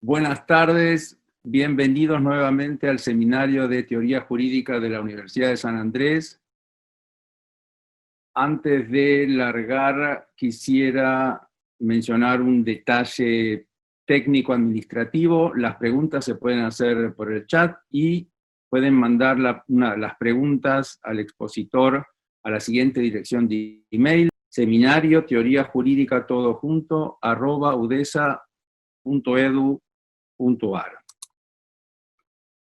Buenas tardes, bienvenidos nuevamente al Seminario de Teoría Jurídica de la Universidad de San Andrés. Antes de largar, quisiera mencionar un detalle técnico-administrativo. Las preguntas se pueden hacer por el chat y pueden mandar las preguntas al expositor a la siguiente dirección de email: seminario teoría jurídica todo junto @udesa.edu.ar.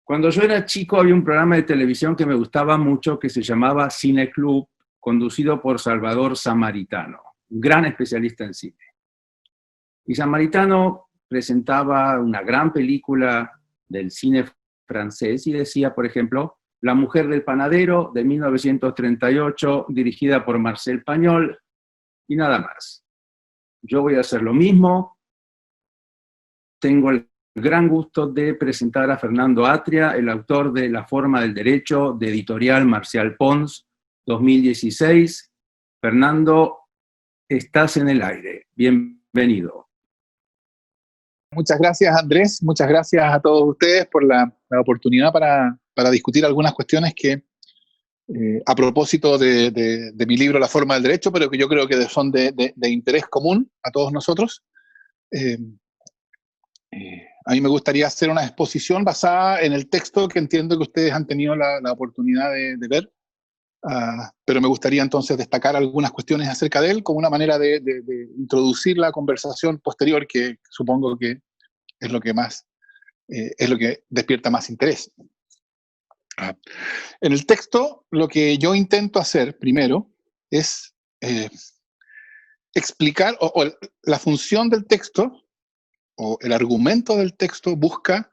Cuando yo era chico había un programa de televisión que me gustaba mucho que se llamaba Cine Club, conducido por Salvador Samaritano, un gran especialista en cine. Y Samaritano presentaba una gran película del cine francés y decía, por ejemplo, La mujer del panadero, de 1938, dirigida por Marcel Pagnol, y nada más. Yo voy a hacer lo mismo. Tengo el gran gusto de presentar a Fernando Atria, el autor de La forma del derecho, de Editorial Marcial Pons, 2016. Fernando, estás en el aire. Bienvenido. Muchas gracias, Andrés. Muchas gracias a todos ustedes por la oportunidad para discutir algunas cuestiones que, a propósito de mi libro La forma del derecho, pero que yo creo que son de interés común a todos nosotros. A mí me gustaría hacer una exposición basada en el texto que entiendo que ustedes han tenido la oportunidad de ver, pero me gustaría entonces destacar algunas cuestiones acerca de él como una manera de introducir la conversación posterior, que supongo que es lo que despierta más interés. En el texto, lo que yo intento hacer primero es explicar, o la función del texto, o el argumento del texto busca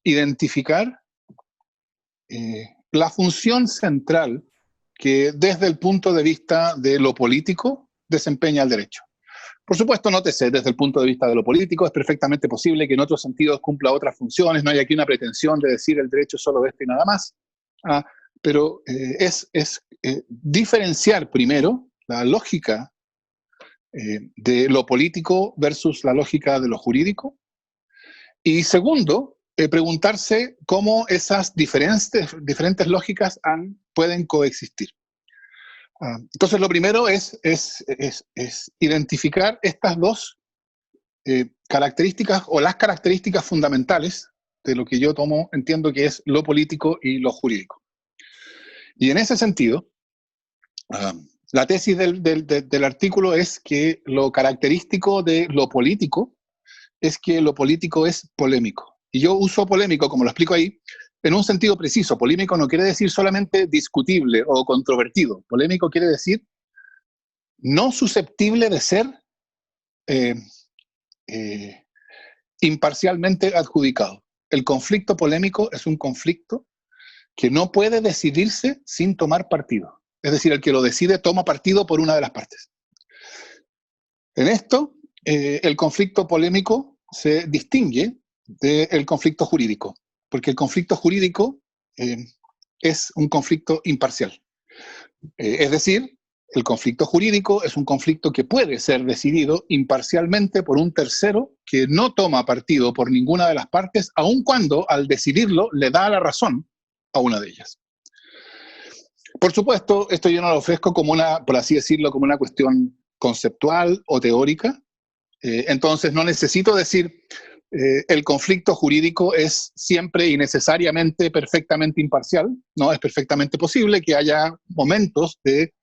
identificar la función central que desde el punto de vista de lo político desempeña el derecho. Por supuesto, nótese, desde el punto de vista de lo político es perfectamente posible que en otros sentidos cumpla otras funciones, no hay aquí una pretensión de decir el derecho es solo esto y nada más, pero es diferenciar primero la lógica de lo político versus la lógica de lo jurídico, y segundo, preguntarse cómo esas diferentes lógicas pueden coexistir. Entonces, lo primero es identificar estas dos características, o las características fundamentales de lo que yo entiendo que es lo político y lo jurídico. Y en ese sentido, la tesis del artículo es que lo característico de lo político es que lo político es polémico. Y yo uso polémico, como lo explico ahí, en un sentido preciso. Polémico no quiere decir solamente discutible o controvertido. Polémico quiere decir no susceptible de ser imparcialmente adjudicado. El conflicto polémico es un conflicto que no puede decidirse sin tomar partido. Es decir, el que lo decide toma partido por una de las partes. En esto, el conflicto polémico se distingue del conflicto jurídico, porque el conflicto jurídico es un conflicto imparcial. Es decir, el conflicto jurídico es un conflicto que puede ser decidido imparcialmente por un tercero que no toma partido por ninguna de las partes, aun cuando al decidirlo le da la razón a una de ellas. Por supuesto, esto yo no lo ofrezco como por así decirlo, como una cuestión conceptual o teórica. Entonces no necesito decir el conflicto jurídico es siempre y necesariamente perfectamente imparcial. No, es perfectamente posible que haya momentos de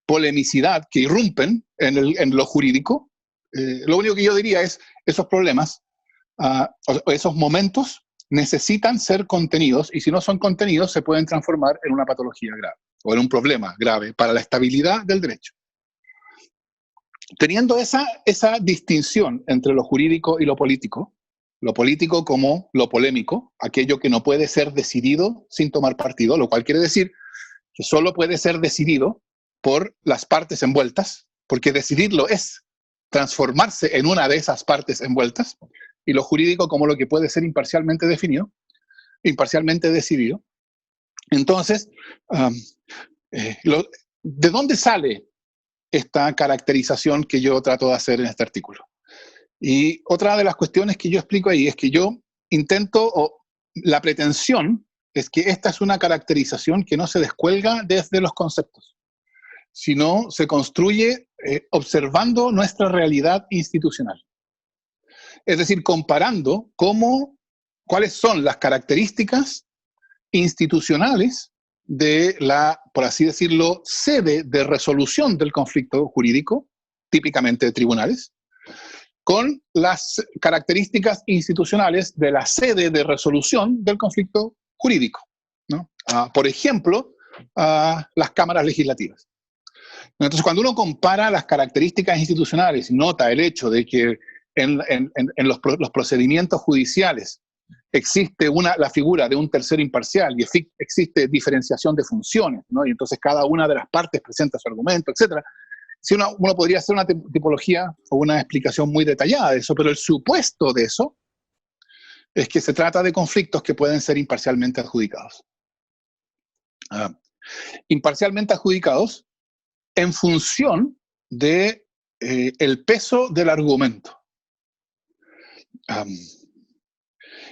polemicidad que irrumpen en lo jurídico. Lo único que yo diría es esos problemas, esos momentos necesitan ser contenidos, y si no son contenidos se pueden transformar en una patología grave o en un problema grave para la estabilidad del derecho. Teniendo esa distinción entre lo jurídico y lo político como lo polémico, aquello que no puede ser decidido sin tomar partido, lo cual quiere decir que solo puede ser decidido por las partes envueltas, porque decidirlo es transformarse en una de esas partes envueltas, y lo jurídico como lo que puede ser imparcialmente definido, imparcialmente decidido. Entonces, ¿de dónde sale esta caracterización que yo trato de hacer en este artículo? Y otra de las cuestiones que yo explico ahí es que yo intento, o la pretensión es que esta es una caracterización que no se descuelga desde los conceptos, sino se construye observando nuestra realidad institucional. Es decir, comparando cuáles son las características institucionales de la, por así decirlo, sede de resolución del conflicto jurídico, típicamente de tribunales, con las características institucionales de la sede de resolución del conflicto jurídico, ¿no? Por ejemplo, las cámaras legislativas. Entonces, cuando uno compara las características institucionales y nota el hecho de que en los procedimientos judiciales existe la figura de un tercero imparcial y existe diferenciación de funciones, ¿no? Y entonces cada una de las partes presenta su argumento, etc. Si uno podría hacer una tipología o una explicación muy detallada de eso, pero el supuesto de eso es que se trata de conflictos que pueden ser imparcialmente adjudicados. Imparcialmente adjudicados en función de el peso del argumento.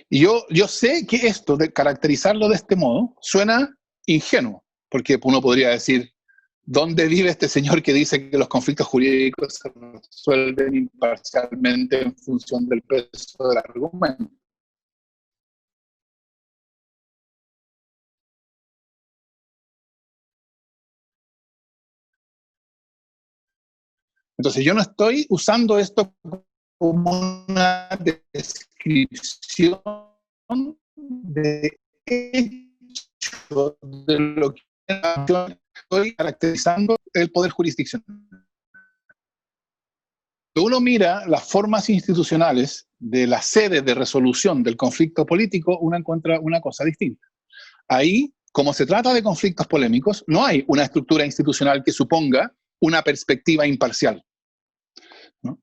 Y yo sé que esto de caracterizarlo de este modo suena ingenuo, porque uno podría decir, ¿dónde vive este señor que dice que los conflictos jurídicos se resuelven imparcialmente en función del peso del argumento? Entonces yo no estoy usando esto como una descripción de hecho de lo que estoy caracterizando el poder jurisdiccional. Cuando uno mira las formas institucionales de la sede de resolución del conflicto político, uno encuentra una cosa distinta. Ahí, como se trata de conflictos polémicos, no hay una estructura institucional que suponga una perspectiva imparcial.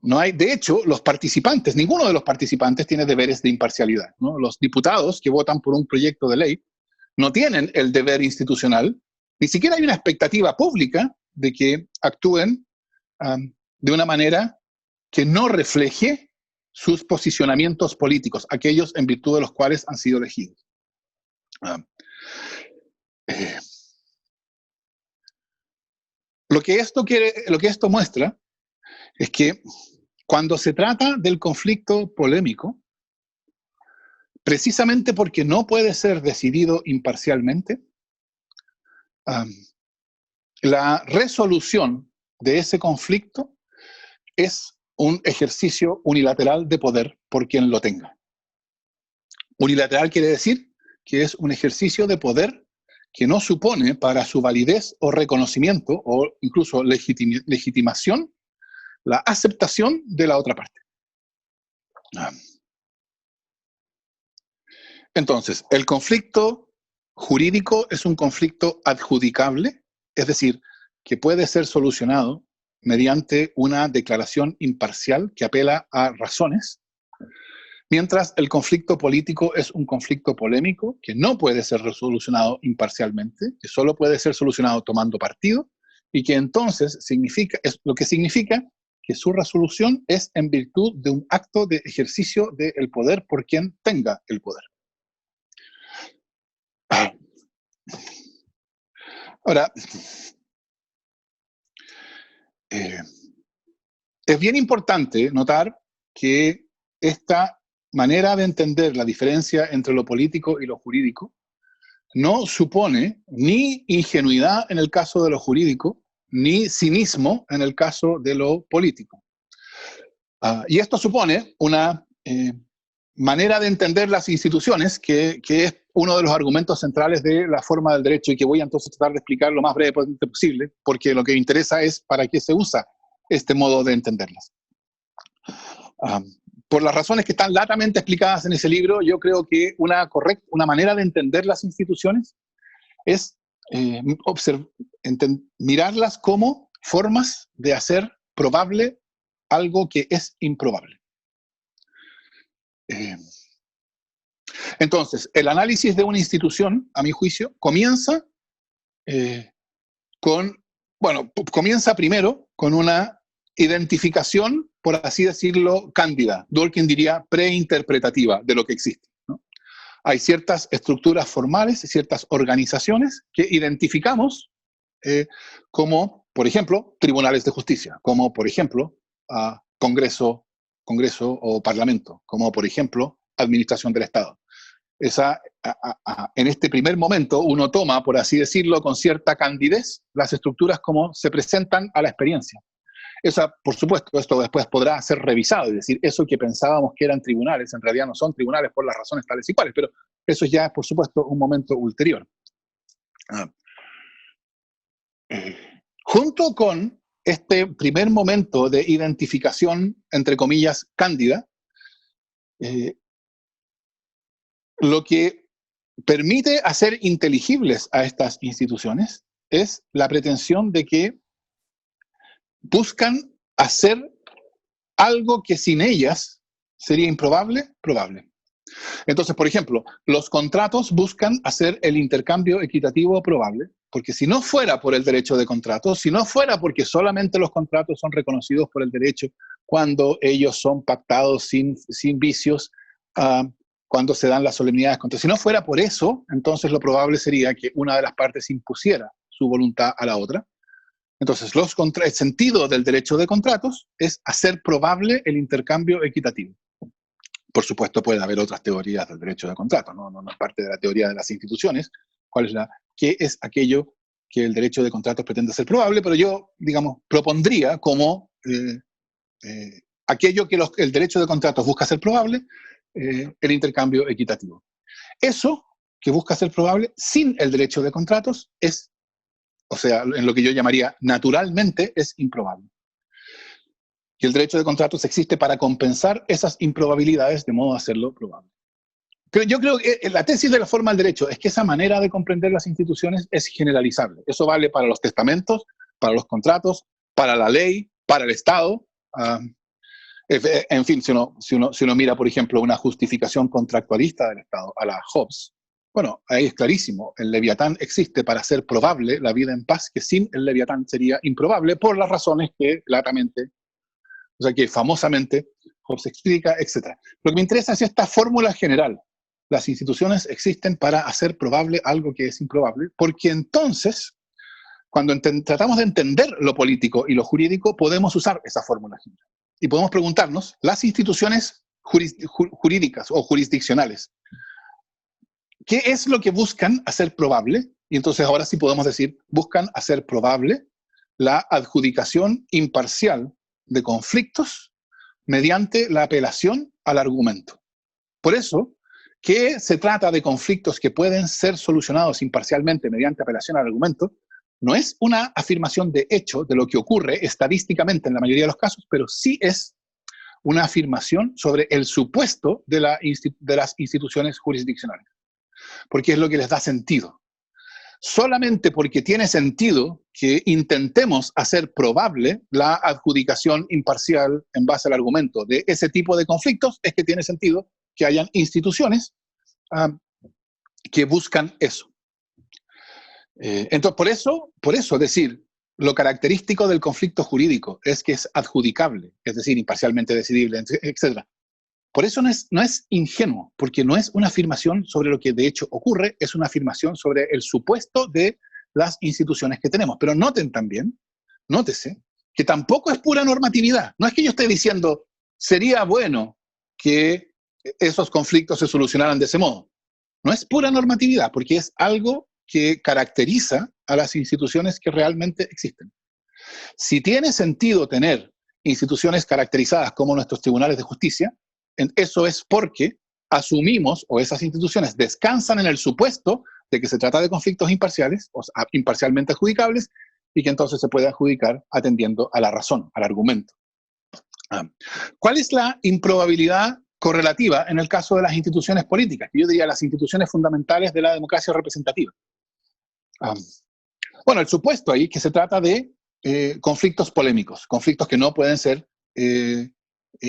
No hay, de hecho, los participantes, ninguno de los participantes tiene deberes de imparcialidad, ¿no? Los diputados que votan por un proyecto de ley no tienen el deber institucional, ni siquiera hay una expectativa pública de que actúen de una manera que no refleje sus posicionamientos políticos, aquellos en virtud de los cuales han sido elegidos. Lo que esto muestra es que cuando se trata del conflicto polémico, precisamente porque no puede ser decidido imparcialmente, la resolución de ese conflicto es un ejercicio unilateral de poder por quien lo tenga. Unilateral quiere decir que es un ejercicio de poder que no supone para su validez o reconocimiento o incluso legitimación la aceptación de la otra parte. Entonces, el conflicto jurídico es un conflicto adjudicable, es decir, que puede ser solucionado mediante una declaración imparcial que apela a razones, mientras el conflicto político es un conflicto polémico que no puede ser solucionado imparcialmente, que solo puede ser solucionado tomando partido, y que entonces lo que significa que su resolución es en virtud de un acto de ejercicio del poder por quien tenga el poder. Ahora, es bien importante notar que esta manera de entender la diferencia entre lo político y lo jurídico no supone ni ingenuidad en el caso de lo jurídico, ni cinismo en el caso de lo político. Y esto supone una manera de entender las instituciones que es uno de los argumentos centrales de la forma del derecho y que voy a entonces tratar de explicar lo más brevemente posible, porque lo que me interesa es para qué se usa este modo de entenderlas. Por las razones que están latamente explicadas en ese libro, yo creo que una manera de entender las instituciones es mirarlas como formas de hacer probable algo que es improbable. Entonces, el análisis de una institución, a mi juicio, comienza primero con una identificación, por así decirlo, cándida. Dworkin diría preinterpretativa de lo que existe, ¿no? Hay ciertas estructuras formales, ciertas organizaciones que identificamos como, por ejemplo, tribunales de justicia, como, por ejemplo, Congreso o Parlamento, como, por ejemplo, Administración del Estado. En este primer momento uno toma, por así decirlo, con cierta candidez las estructuras como se presentan a la experiencia. Por supuesto, esto después podrá ser revisado, es decir, eso que pensábamos que eran tribunales, en realidad no son tribunales por las razones tales y cuales, pero eso ya es, por supuesto, un momento ulterior. Junto con este primer momento de identificación, entre comillas, cándida, lo que permite hacer inteligibles a estas instituciones es la pretensión de que buscan hacer algo que sin ellas sería improbable, probable. Entonces, por ejemplo, los contratos buscan hacer el intercambio equitativo probable, porque si no fuera por el derecho de contrato, si no fuera porque solamente los contratos son reconocidos por el derecho cuando ellos son pactados sin vicios, cuando se dan las solemnidades contra. Si no fuera por eso, entonces lo probable sería que una de las partes impusiera su voluntad a la otra. Entonces, el sentido del derecho de contratos es hacer probable el intercambio equitativo. Por supuesto, puede haber otras teorías del derecho de contrato, no es parte de la teoría de las instituciones, qué es aquello que el derecho de contratos pretende hacer probable, pero yo, digamos, propondría como aquello que el derecho de contratos busca hacer probable, el intercambio equitativo. Eso que busca hacer probable sin el derecho de contratos es, o sea, en lo que yo llamaría naturalmente, es improbable. Y el derecho de contratos existe para compensar esas improbabilidades de modo de hacerlo probable. Yo creo que la tesis de la forma del derecho es que esa manera de comprender las instituciones es generalizable. Eso vale para los testamentos, para los contratos, para la ley, para el Estado. En fin, si uno mira, por ejemplo, una justificación contractualista del Estado a la Hobbes, bueno, ahí es clarísimo. El Leviatán existe para hacer probable la vida en paz, que sin el Leviatán sería improbable por las razones que claramente, o sea, que famosamente Hobbes explica, etc. Lo que me interesa es esta fórmula general. Las instituciones existen para hacer probable algo que es improbable, porque entonces, cuando tratamos de entender lo político y lo jurídico, podemos usar esa fórmula general. Y podemos preguntarnos, las instituciones jurídicas o jurisdiccionales, ¿qué es lo que buscan hacer probable? Y entonces ahora sí podemos decir, buscan hacer probable la adjudicación imparcial de conflictos mediante la apelación al argumento. Por eso, que se trata de conflictos que pueden ser solucionados imparcialmente mediante apelación al argumento, no es una afirmación de hecho de lo que ocurre estadísticamente en la mayoría de los casos, pero sí es una afirmación sobre el supuesto de las instituciones jurisdiccionales, porque es lo que les da sentido. Solamente porque tiene sentido que intentemos hacer probable la adjudicación imparcial en base al argumento de ese tipo de conflictos, es que tiene sentido que hayan instituciones que buscan eso. Entonces, por eso decir, lo característico del conflicto jurídico es que es adjudicable, es decir, imparcialmente decidible, etc. Por eso no es ingenuo, porque no es una afirmación sobre lo que de hecho ocurre, es una afirmación sobre el supuesto de las instituciones que tenemos. Pero noten también, nótese, que tampoco es pura normatividad. No es que yo esté diciendo, sería bueno que esos conflictos se solucionaran de ese modo. No es pura normatividad, porque es algo que caracteriza a las instituciones que realmente existen. Si tiene sentido tener instituciones caracterizadas como nuestros tribunales de justicia, eso es porque asumimos, o esas instituciones descansan en el supuesto de que se trata de conflictos imparciales, o sea, imparcialmente adjudicables, y que entonces se puede adjudicar atendiendo a la razón, al argumento. ¿Cuál es la improbabilidad correlativa en el caso de las instituciones políticas? Yo diría las instituciones fundamentales de la democracia representativa. Bueno, el supuesto ahí que se trata de conflictos polémicos, conflictos que no pueden ser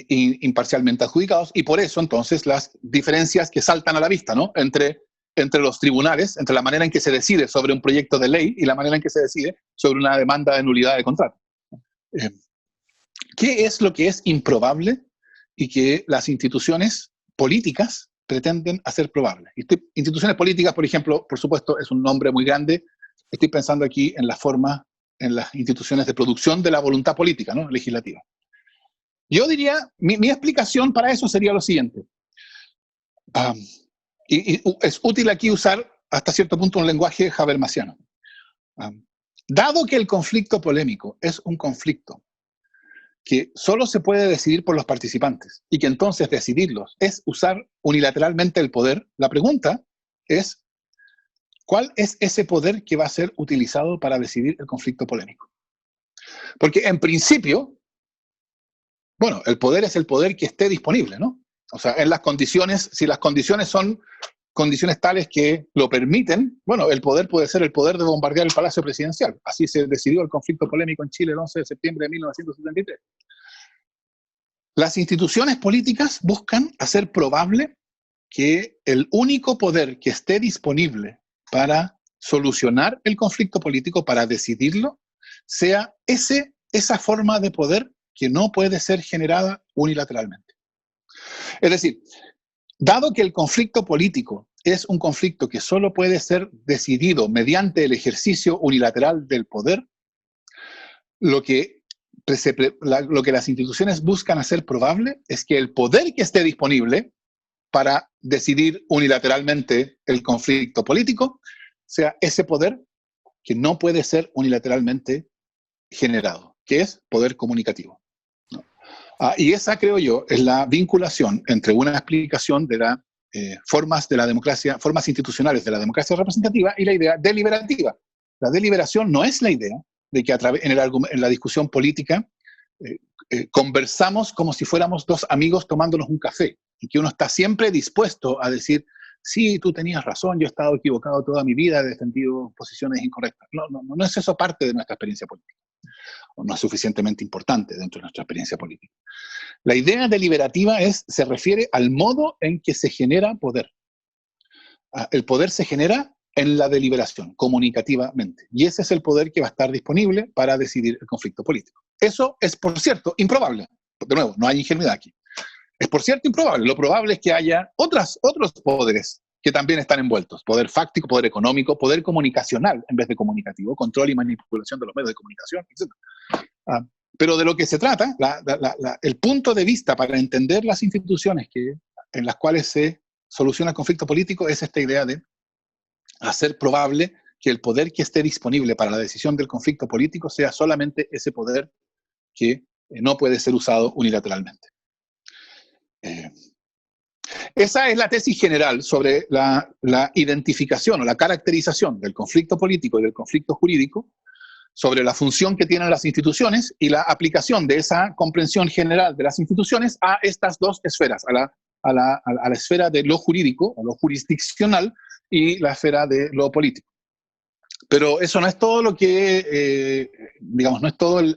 imparcialmente adjudicados, y por eso entonces las diferencias que saltan a la vista, ¿no? entre los tribunales, entre la manera en que se decide sobre un proyecto de ley y la manera en que se decide sobre una demanda de nulidad de contrato. ¿Qué es lo que es improbable y que las instituciones políticas pretenden hacer probable? Instituciones políticas, por ejemplo, por supuesto, es un nombre muy grande. Estoy pensando aquí en la forma, en las instituciones de producción de la voluntad política, ¿no? Legislativa. Yo diría, mi explicación para eso sería lo siguiente. Y es útil aquí usar hasta cierto punto un lenguaje habermasiano. Dado que el conflicto polémico es un conflicto que solo se puede decidir por los participantes y que entonces decidirlos es usar unilateralmente el poder, la pregunta es, ¿cuál es ese poder que va a ser utilizado para decidir el conflicto polémico? Porque en principio, bueno, el poder es el poder que esté disponible, ¿no? O sea, en las condiciones, si las condiciones son condiciones tales que lo permiten, bueno, el poder puede ser el poder de bombardear el Palacio Presidencial. Así se decidió el conflicto polémico en Chile el 11 de septiembre de 1973. Las instituciones políticas buscan hacer probable que el único poder que esté disponible para solucionar el conflicto político, para decidirlo, sea esa forma de poder que no puede ser generada unilateralmente. Es decir, dado que el conflicto político es un conflicto que solo puede ser decidido mediante el ejercicio unilateral del poder, lo que las instituciones buscan hacer probable es que el poder que esté disponible para decidir unilateralmente el conflicto político sea ese poder que no puede ser unilateralmente generado, que es poder comunicativo. Y esa, creo yo, es la vinculación entre una explicación de las formas de la democracia, formas institucionales de la democracia representativa y la idea deliberativa. La deliberación no es la idea de que en la discusión política conversamos como si fuéramos dos amigos tomándonos un café, y que uno está siempre dispuesto a decir, sí, tú tenías razón, yo he estado equivocado toda mi vida, he defendido posiciones incorrectas. No es eso parte de nuestra experiencia política, o no es suficientemente importante dentro de nuestra experiencia política. La idea deliberativa se refiere al modo en que se genera poder. El poder se genera en la deliberación, comunicativamente. Y ese es el poder que va a estar disponible para decidir el conflicto político. Eso es, por cierto, improbable. De nuevo, no hay ingenuidad aquí. Es, por cierto, improbable. Lo probable es que haya otros poderes que también están envueltos. Poder fáctico, poder económico, poder comunicacional en vez de comunicativo, control y manipulación de los medios de comunicación, etc. Pero de lo que se trata, el punto de vista para entender las instituciones en las cuales se soluciona el conflicto político es esta idea de hacer probable que el poder que esté disponible para la decisión del conflicto político sea solamente ese poder que no puede ser usado unilateralmente. Esa es la tesis general sobre la identificación o la caracterización del conflicto político y del conflicto jurídico, sobre la función que tienen las instituciones y la aplicación de esa comprensión general de las instituciones a estas dos esferas, a la esfera de lo jurídico o lo jurisdiccional y la esfera de lo político. Pero eso no es todo lo que, digamos, no es todo el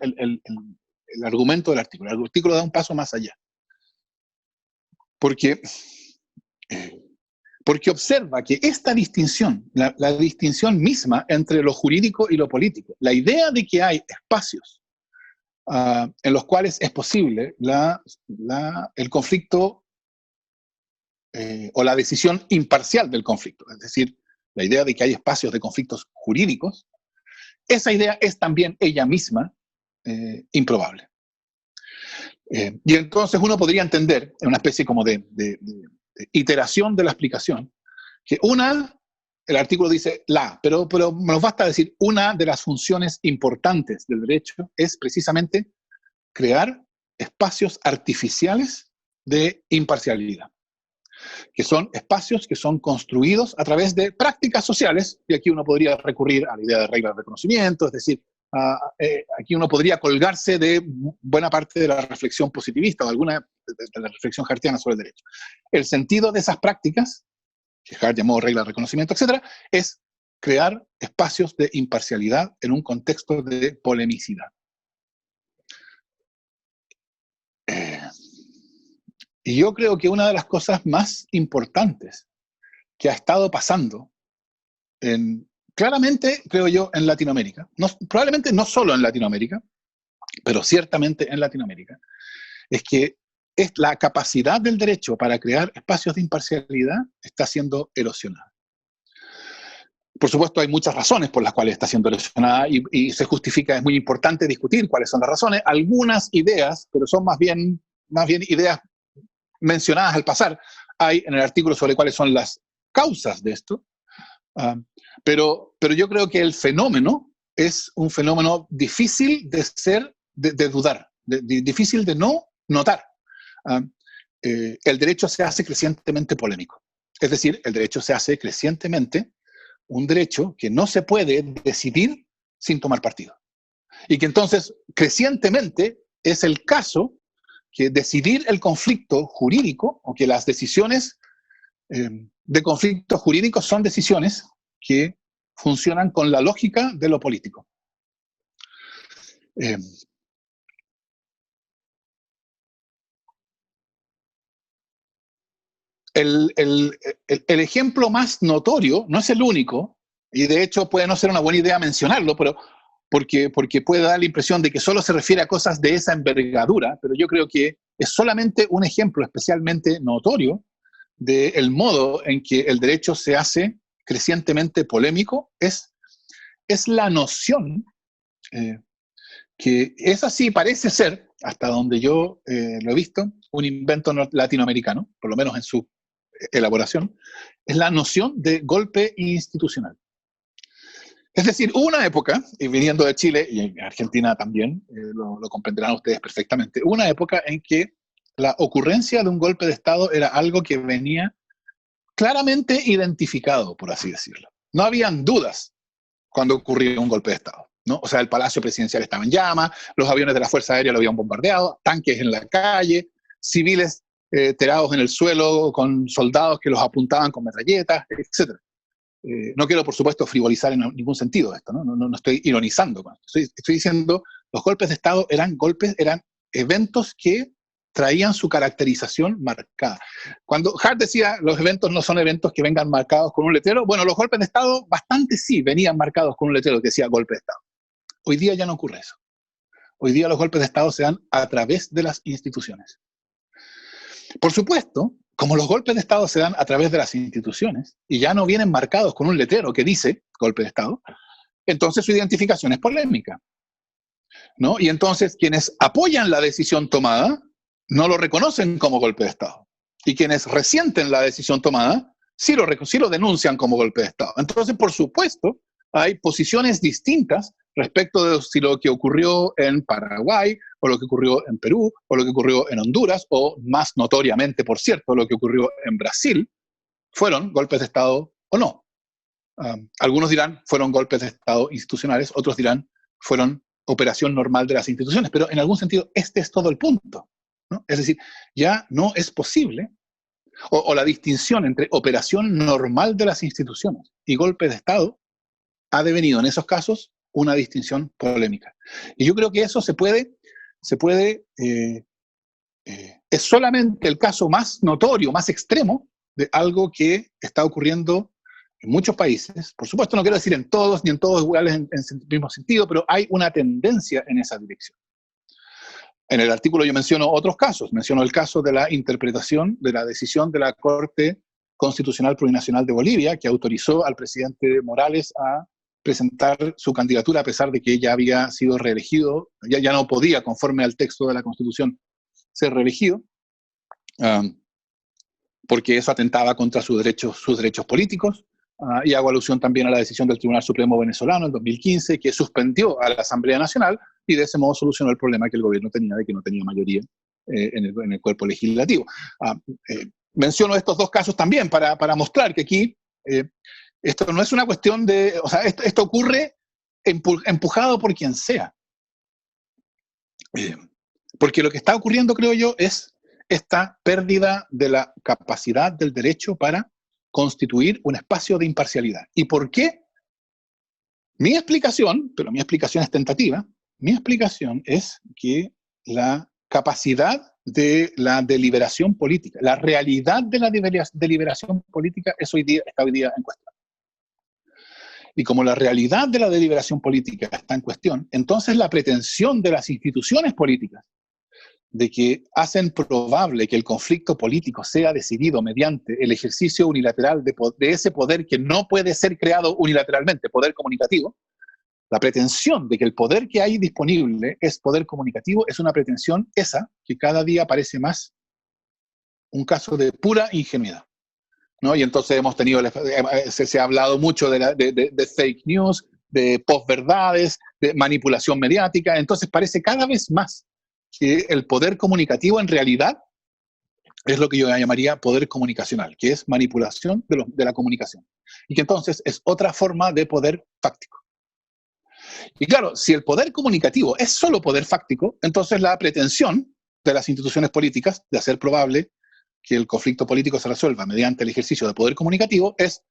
argumento del artículo. El artículo da un paso más allá. Porque observa que esta distinción, la distinción misma entre lo jurídico y lo político, la idea de que hay espacios en los cuales es posible el conflicto o la decisión imparcial del conflicto, es decir, la idea de que hay espacios de conflictos jurídicos, esa idea es también ella misma improbable. Y entonces uno podría entender, en una especie como de iteración de la explicación, que el artículo dice pero nos basta decir, una de las funciones importantes del derecho es precisamente crear espacios artificiales de imparcialidad, que son espacios que son construidos a través de prácticas sociales, y aquí uno podría recurrir a la idea de reglas de reconocimiento, es decir, aquí uno podría colgarse de buena parte de la reflexión positivista o alguna de la reflexión hartiana sobre el derecho. El sentido de esas prácticas, que Hart llamó reglas de reconocimiento, etc., es crear espacios de imparcialidad en un contexto de polemicidad. Y yo creo que una de las cosas más importantes que ha estado pasando claramente, creo yo, en Latinoamérica, probablemente no solo en Latinoamérica, pero ciertamente en Latinoamérica, es que la capacidad del derecho para crear espacios de imparcialidad está siendo erosionada. Por supuesto, hay muchas razones por las cuales está siendo erosionada y se justifica, es muy importante discutir cuáles son las razones. Algunas ideas, pero son más bien ideas mencionadas al pasar, hay en el artículo sobre cuáles son las causas de esto, pero yo creo que el fenómeno es un fenómeno difícil de dudar, difícil de no notar. El derecho se hace crecientemente polémico. Es decir, el derecho se hace crecientemente un derecho que no se puede decidir sin tomar partido. Y que entonces, crecientemente, es el caso que decidir el conflicto jurídico, o que las decisiones de conflictos jurídicos son decisiones que funcionan con la lógica de lo político. El ejemplo más notorio, no es el único, y de hecho puede no ser una buena idea mencionarlo, pero porque puede dar la impresión de que solo se refiere a cosas de esa envergadura, pero yo creo que es solamente un ejemplo especialmente notorio del modo en que el derecho se hace crecientemente polémico, es la noción que es así, parece ser, hasta donde yo lo he visto, un invento latinoamericano, por lo menos en su elaboración, es la noción de golpe institucional. Es decir, hubo una época, y viniendo de Chile y en Argentina también, lo comprenderán ustedes perfectamente, hubo una época en que la ocurrencia de un golpe de Estado era algo que venía claramente identificado, por así decirlo. No habían dudas cuando ocurría un golpe de Estado, ¿no? O sea, el Palacio Presidencial estaba en llamas, los aviones de la Fuerza Aérea lo habían bombardeado, tanques en la calle, civiles tirados en el suelo con soldados que los apuntaban con metralletas, etc. No quiero, por supuesto, frivolizar en ningún sentido esto, ¿no? No estoy ironizando. Estoy diciendo, los golpes de Estado eran eventos que traían su caracterización marcada. Cuando Hart decía, los eventos no son eventos que vengan marcados con un letrero, bueno, los golpes de Estado bastante sí venían marcados con un letrero que decía golpe de Estado. Hoy día ya no ocurre eso. Hoy día los golpes de Estado se dan a través de las instituciones. Por supuesto, como los golpes de Estado se dan a través de las instituciones y ya no vienen marcados con un letrero que dice golpe de Estado, entonces su identificación es polémica, ¿no? Y entonces quienes apoyan la decisión tomada no lo reconocen como golpe de Estado. Y quienes resienten la decisión tomada sí lo denuncian como golpe de Estado. Entonces, por supuesto, hay posiciones distintas respecto de si lo que ocurrió en Paraguay, o lo que ocurrió en Perú, o lo que ocurrió en Honduras, o más notoriamente, por cierto, lo que ocurrió en Brasil, fueron golpes de Estado o no. Algunos dirán fueron golpes de Estado institucionales, otros dirán fueron operación normal de las instituciones, pero en algún sentido este es todo el punto, ¿no? Es decir, ya no es posible, o la distinción entre operación normal de las instituciones y golpe de Estado ha devenido en esos casos una distinción polémica. Y yo creo que eso es solamente el caso más notorio, más extremo de algo que está ocurriendo en muchos países. Por supuesto, no quiero decir en todos, ni en todos iguales en el mismo sentido, pero hay una tendencia en esa dirección. En el artículo yo menciono otros casos. Menciono el caso de la interpretación de la decisión de la Corte Constitucional Plurinacional de Bolivia, que autorizó al presidente Morales a presentar su candidatura a pesar de que ya había sido reelegido, ya no podía, conforme al texto de la Constitución, ser reelegido, porque eso atentaba contra sus derechos políticos, y hago alusión también a la decisión del Tribunal Supremo venezolano en 2015, que suspendió a la Asamblea Nacional y de ese modo solucionó el problema que el gobierno tenía de que no tenía mayoría en el cuerpo legislativo. Menciono estos dos casos también para mostrar que aquí esto no es una cuestión de, o sea, esto ocurre empujado por quien sea. Porque lo que está ocurriendo, creo yo, es esta pérdida de la capacidad del derecho para constituir un espacio de imparcialidad. ¿Y por qué? Mi explicación, pero mi explicación es tentativa, mi explicación es que la capacidad de la deliberación política, la realidad de la deliberación política está hoy día en cuestión. Y como la realidad de la deliberación política está en cuestión, entonces la pretensión de las instituciones políticas de que hacen probable que el conflicto político sea decidido mediante el ejercicio unilateral de ese poder que no puede ser creado unilateralmente, poder comunicativo, la pretensión de que el poder que hay disponible es poder comunicativo es una pretensión esa que cada día parece más un caso de pura ingenuidad, ¿no? Y entonces hemos tenido, se ha hablado mucho de fake news, de posverdades, de manipulación mediática. Entonces parece cada vez más que el poder comunicativo en realidad es lo que yo llamaría poder comunicacional, que es manipulación de la comunicación. Y que entonces es otra forma de poder fáctico. Y claro, si el poder comunicativo es solo poder fáctico, entonces la pretensión de las instituciones políticas de hacer probable que el conflicto político se resuelva mediante el ejercicio de poder comunicativo es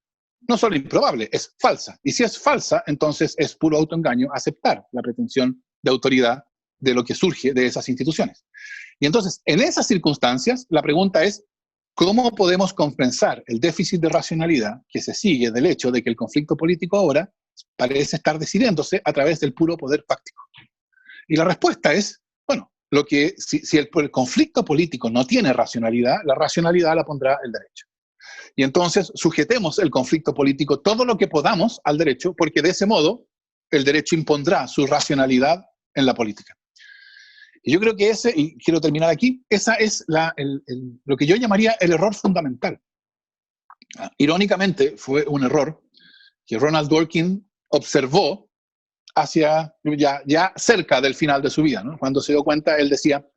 no solo improbable, es falsa. Y si es falsa, entonces es puro autoengaño aceptar la pretensión de autoridad de lo que surge de esas instituciones. Y entonces, en esas circunstancias, la pregunta es, ¿cómo podemos compensar el déficit de racionalidad que se sigue del hecho de que el conflicto político ahora parece estar decidiéndose a través del puro poder fáctico? Y la respuesta es, bueno, si el conflicto político no tiene racionalidad, la racionalidad la pondrá el derecho. Y entonces sujetemos el conflicto político todo lo que podamos al derecho, porque de ese modo el derecho impondrá su racionalidad en la política. Y yo creo que y quiero terminar aquí, esa es lo que yo llamaría el error fundamental. Irónicamente, fue un error que Ronald Dworkin observó hacia ya cerca del final de su vida, ¿no? Cuando se dio cuenta, él decía,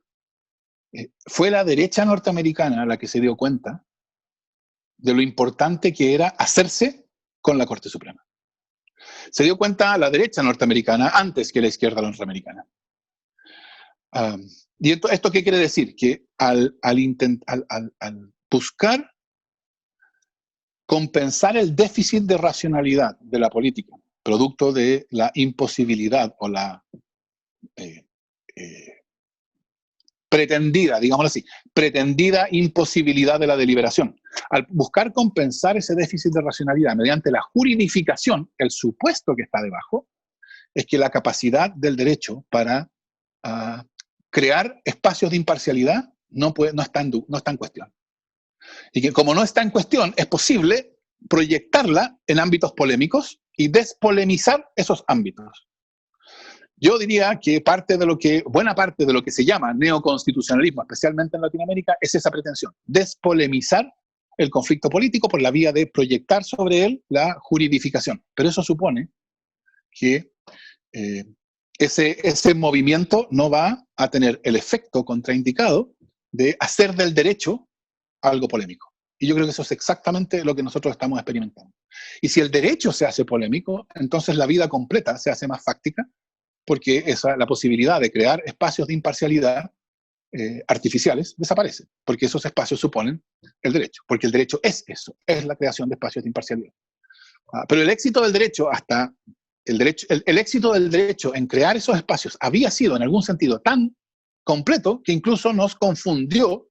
fue la derecha norteamericana la que se dio cuenta de lo importante que era hacerse con la Corte Suprema. Se dio cuenta la derecha norteamericana antes que la izquierda norteamericana. ¿Y esto qué quiere decir? Que al buscar compensar el déficit de racionalidad de la política, producto de la imposibilidad o la pretendida, digámoslo así, pretendida imposibilidad de la deliberación. Al buscar compensar ese déficit de racionalidad mediante la juridificación, el supuesto que está debajo, es que la capacidad del derecho para crear espacios de imparcialidad no está en cuestión. Y que como no está en cuestión, es posible proyectarla en ámbitos polémicos y despolemizar esos ámbitos. Yo diría que buena parte de lo que se llama neoconstitucionalismo, especialmente en Latinoamérica, es esa pretensión, despolemizar el conflicto político por la vía de proyectar sobre él la juridificación. Pero eso supone que ese movimiento no va a tener el efecto contraindicado de hacer del derecho algo polémico. Y yo creo que eso es exactamente lo que nosotros estamos experimentando. Y si el derecho se hace polémico, entonces la vida completa se hace más fáctica, porque la posibilidad de crear espacios de imparcialidad artificiales desaparece, porque esos espacios suponen el derecho, porque el derecho es eso, es la creación de espacios de imparcialidad. Pero el éxito del derecho el éxito del derecho en crear esos espacios había sido en algún sentido tan completo que incluso nos confundió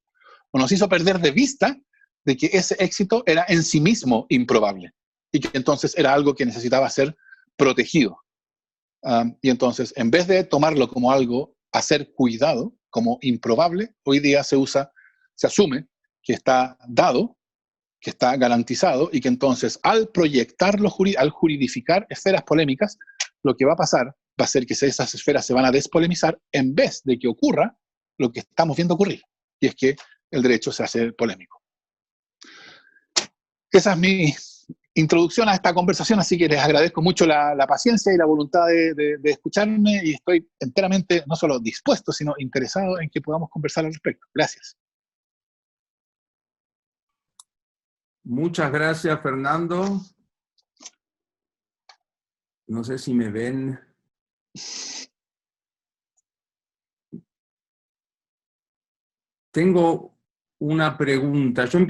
o nos hizo perder de vista de que ese éxito era en sí mismo improbable y que entonces era algo que necesitaba ser protegido. Y entonces, en vez de tomarlo como algo a ser cuidado, como improbable, hoy día se asume que está dado, que está garantizado y que entonces al proyectarlo, al juridificar esferas polémicas, lo que va a pasar va a ser que esas esferas se van a despolemizar en vez de que ocurra lo que estamos viendo ocurrir, y es que el derecho se hace polémico. Esa es mi introducción a esta conversación, así que les agradezco mucho la paciencia y la voluntad de escucharme y estoy enteramente no solo dispuesto, sino interesado en que podamos conversar al respecto. Gracias. Muchas gracias, Fernando. No sé si me ven. Tengo una pregunta. Yo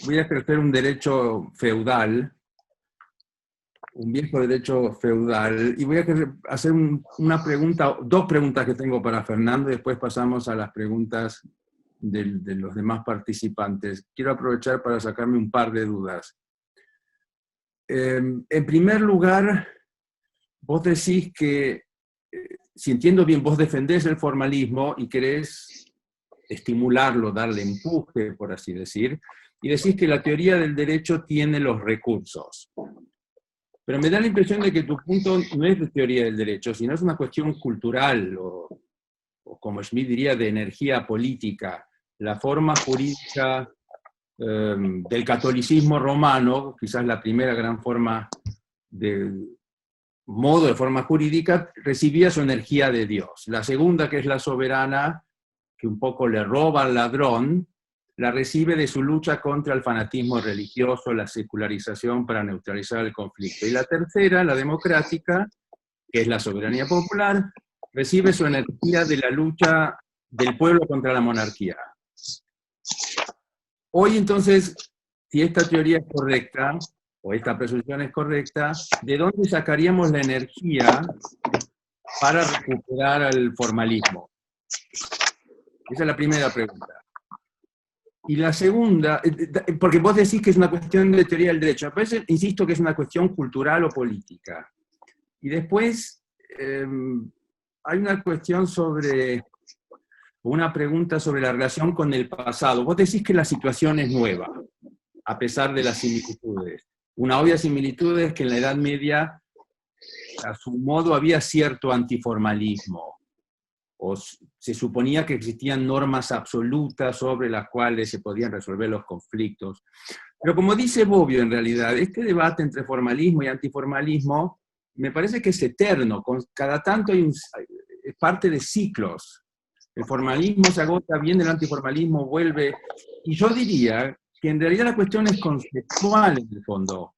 voy a ejercer un derecho feudal, un viejo derecho feudal, y voy a hacer dos preguntas que tengo para Fernando, y después pasamos a las preguntas de los demás participantes. Quiero aprovechar para sacarme un par de dudas. En primer lugar, vos decís que, si entiendo bien, vos defendés el formalismo y querés estimularlo, darle empuje, por así decir, y decís que la teoría del derecho tiene los recursos. Pero me da la impresión de que tu punto no es de teoría del derecho, sino es una cuestión cultural, o como Schmitt diría, de energía política. La forma jurídica del catolicismo romano, quizás la primera gran forma modo de forma jurídica, recibía su energía de Dios. La segunda, que es la soberana, que un poco le roba al ladrón, la recibe de su lucha contra el fanatismo religioso, la secularización para neutralizar el conflicto. Y la tercera, la democrática, que es la soberanía popular, recibe su energía de la lucha del pueblo contra la monarquía. Hoy entonces, si esta teoría es correcta, o esta presunción es correcta, ¿de dónde sacaríamos la energía para recuperar el formalismo? Esa es la primera pregunta. Y la segunda, porque vos decís que es una cuestión de teoría del derecho, a veces insisto que es una cuestión cultural o política. Y después hay una cuestión una pregunta sobre la relación con el pasado. Vos decís que la situación es nueva, a pesar de las similitudes. Una obvia similitud es que en la Edad Media, a su modo, había cierto antiformalismo, o se suponía que existían normas absolutas sobre las cuales se podían resolver los conflictos. Pero como dice Bobbio, en realidad, este debate entre formalismo y antiformalismo me parece que es eterno. Cada tanto es parte de ciclos. El formalismo se agota, viene el antiformalismo, vuelve. Y yo diría que en realidad la cuestión es conceptual en el fondo.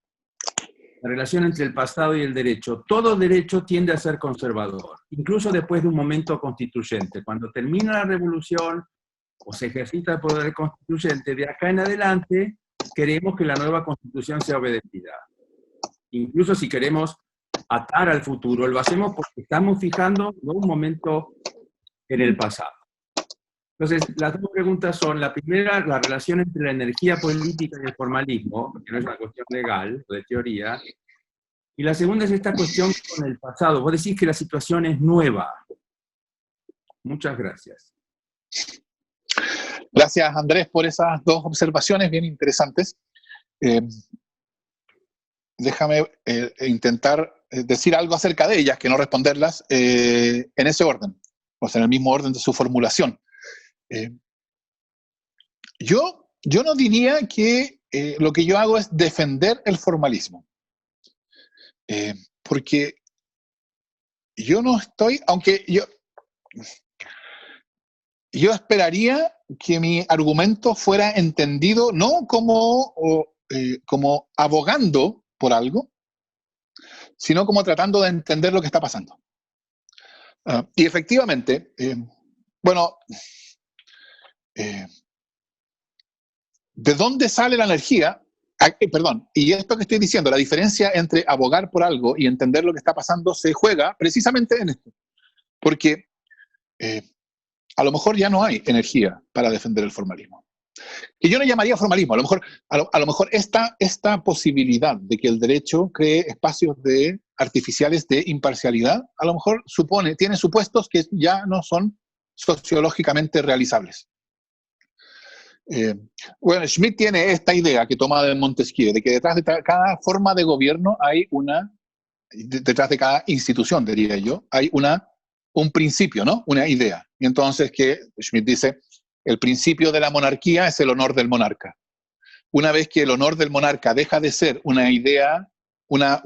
La relación entre el pasado y el derecho. Todo derecho tiende a ser conservador, incluso después de un momento constituyente. Cuando termina la revolución o se ejercita el poder constituyente, de acá en adelante queremos que la nueva constitución sea obedecida. Incluso si queremos atar al futuro, lo hacemos porque estamos fijando un momento en el pasado. Entonces, las dos preguntas son, la primera, la relación entre la energía política y el formalismo, que no es una cuestión legal o de teoría, y la segunda es esta cuestión con el pasado. Vos decís que la situación es nueva. Muchas gracias. Gracias, Andrés, por esas dos observaciones bien interesantes. Déjame intentar decir algo acerca de ellas, que no responderlas en ese orden, o sea, en el mismo orden de su formulación. Yo no diría que lo que yo hago es defender el formalismo, porque yo no estoy, aunque yo esperaría que mi argumento fuera entendido no como abogando por algo, sino como tratando de entender lo que está pasando. Y efectivamente, ¿de dónde sale la energía? Y esto que estoy diciendo, la diferencia entre abogar por algo y entender lo que está pasando se juega precisamente en esto. Porque a lo mejor ya no hay energía para defender el formalismo. Que yo no llamaría formalismo. A lo mejor esta posibilidad de que el derecho cree espacios artificiales de imparcialidad, a lo mejor tiene supuestos que ya no son sociológicamente realizables. Schmitt tiene esta idea que toma de Montesquieu, de que detrás de cada forma de gobierno hay detrás de cada institución, diría yo, hay un principio, ¿no? Una idea. Y entonces Schmitt dice, el principio de la monarquía es el honor del monarca. Una vez que el honor del monarca deja de ser una idea, una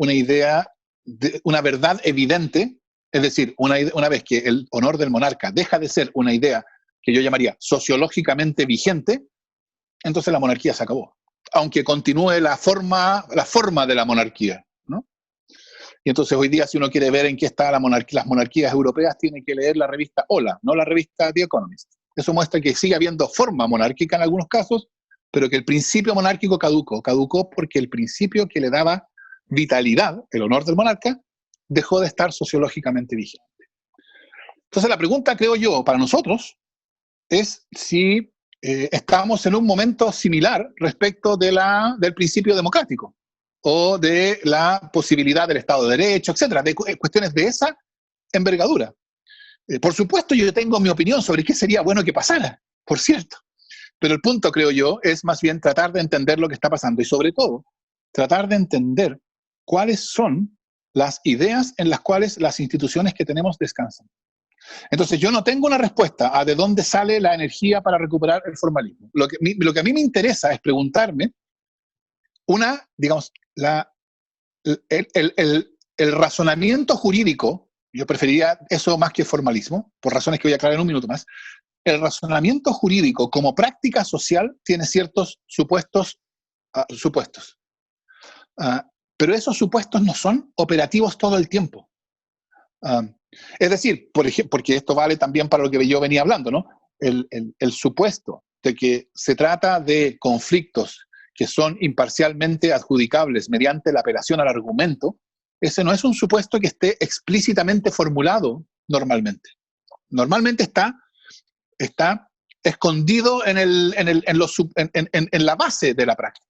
verdad evidente, es decir, una vez que el honor del monarca deja de ser una idea que yo llamaría sociológicamente vigente, entonces la monarquía se acabó. Aunque continúe la forma de la monarquía, ¿no? Y entonces hoy día, si uno quiere ver en qué está las monarquías europeas, tiene que leer la revista Hola, no la revista The Economist. Eso muestra que sigue habiendo forma monárquica en algunos casos, pero que el principio monárquico caducó porque el principio que le daba vitalidad, el honor del monarca, dejó de estar sociológicamente vigente. Entonces la pregunta, creo yo, para nosotros, es si estamos en un momento similar respecto del principio democrático. o de la posibilidad del Estado de Derecho, etcétera, de cuestiones de esa envergadura. Por supuesto, yo tengo mi opinión sobre qué sería bueno que pasara, por cierto. Pero el punto, creo yo, es más bien tratar de entender lo que está pasando y, sobre todo, tratar de entender cuáles son las ideas en las cuales las instituciones que tenemos descansan. Entonces, yo no tengo una respuesta a de dónde sale la energía para recuperar el formalismo. Lo que a mí me interesa es preguntarme el razonamiento jurídico, yo preferiría eso más que formalismo, por razones que voy a aclarar en un minuto más. El razonamiento jurídico como práctica social tiene ciertos supuestos, pero esos supuestos no son operativos todo el tiempo. Es decir, por ejemplo, porque esto vale también para lo que yo venía hablando, ¿no? El supuesto de que se trata de conflictos que son imparcialmente adjudicables mediante la apelación al argumento, ese no es un supuesto que esté explícitamente formulado normalmente. Normalmente está escondido en la base de la práctica.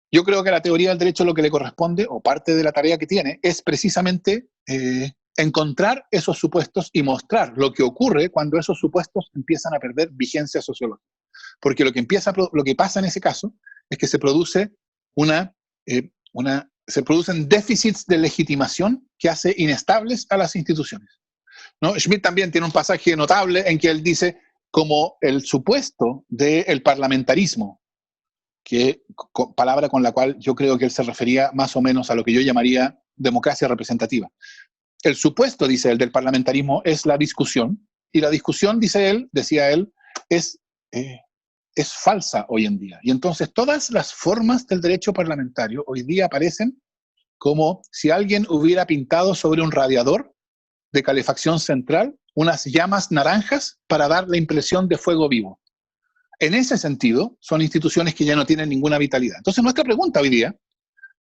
Yo creo que a la teoría del derecho lo que le corresponde, o parte de la tarea que tiene, es precisamente encontrar esos supuestos y mostrar lo que ocurre cuando esos supuestos empiezan a perder vigencia sociológica. Porque lo que pasa en ese caso es que se producen déficits de legitimación que hace inestables a las instituciones, ¿no? Schmitt también tiene un pasaje notable en que él dice como el supuesto del parlamentarismo, palabra con la cual yo creo que él se refería más o menos a lo que yo llamaría democracia representativa. El supuesto, dice él, del parlamentarismo es la discusión, y la discusión, decía él, es falsa hoy en día. Y entonces todas las formas del derecho parlamentario hoy día aparecen como si alguien hubiera pintado sobre un radiador de calefacción central unas llamas naranjas para dar la impresión de fuego vivo. En ese sentido, son instituciones que ya no tienen ninguna vitalidad. Entonces, nuestra pregunta hoy día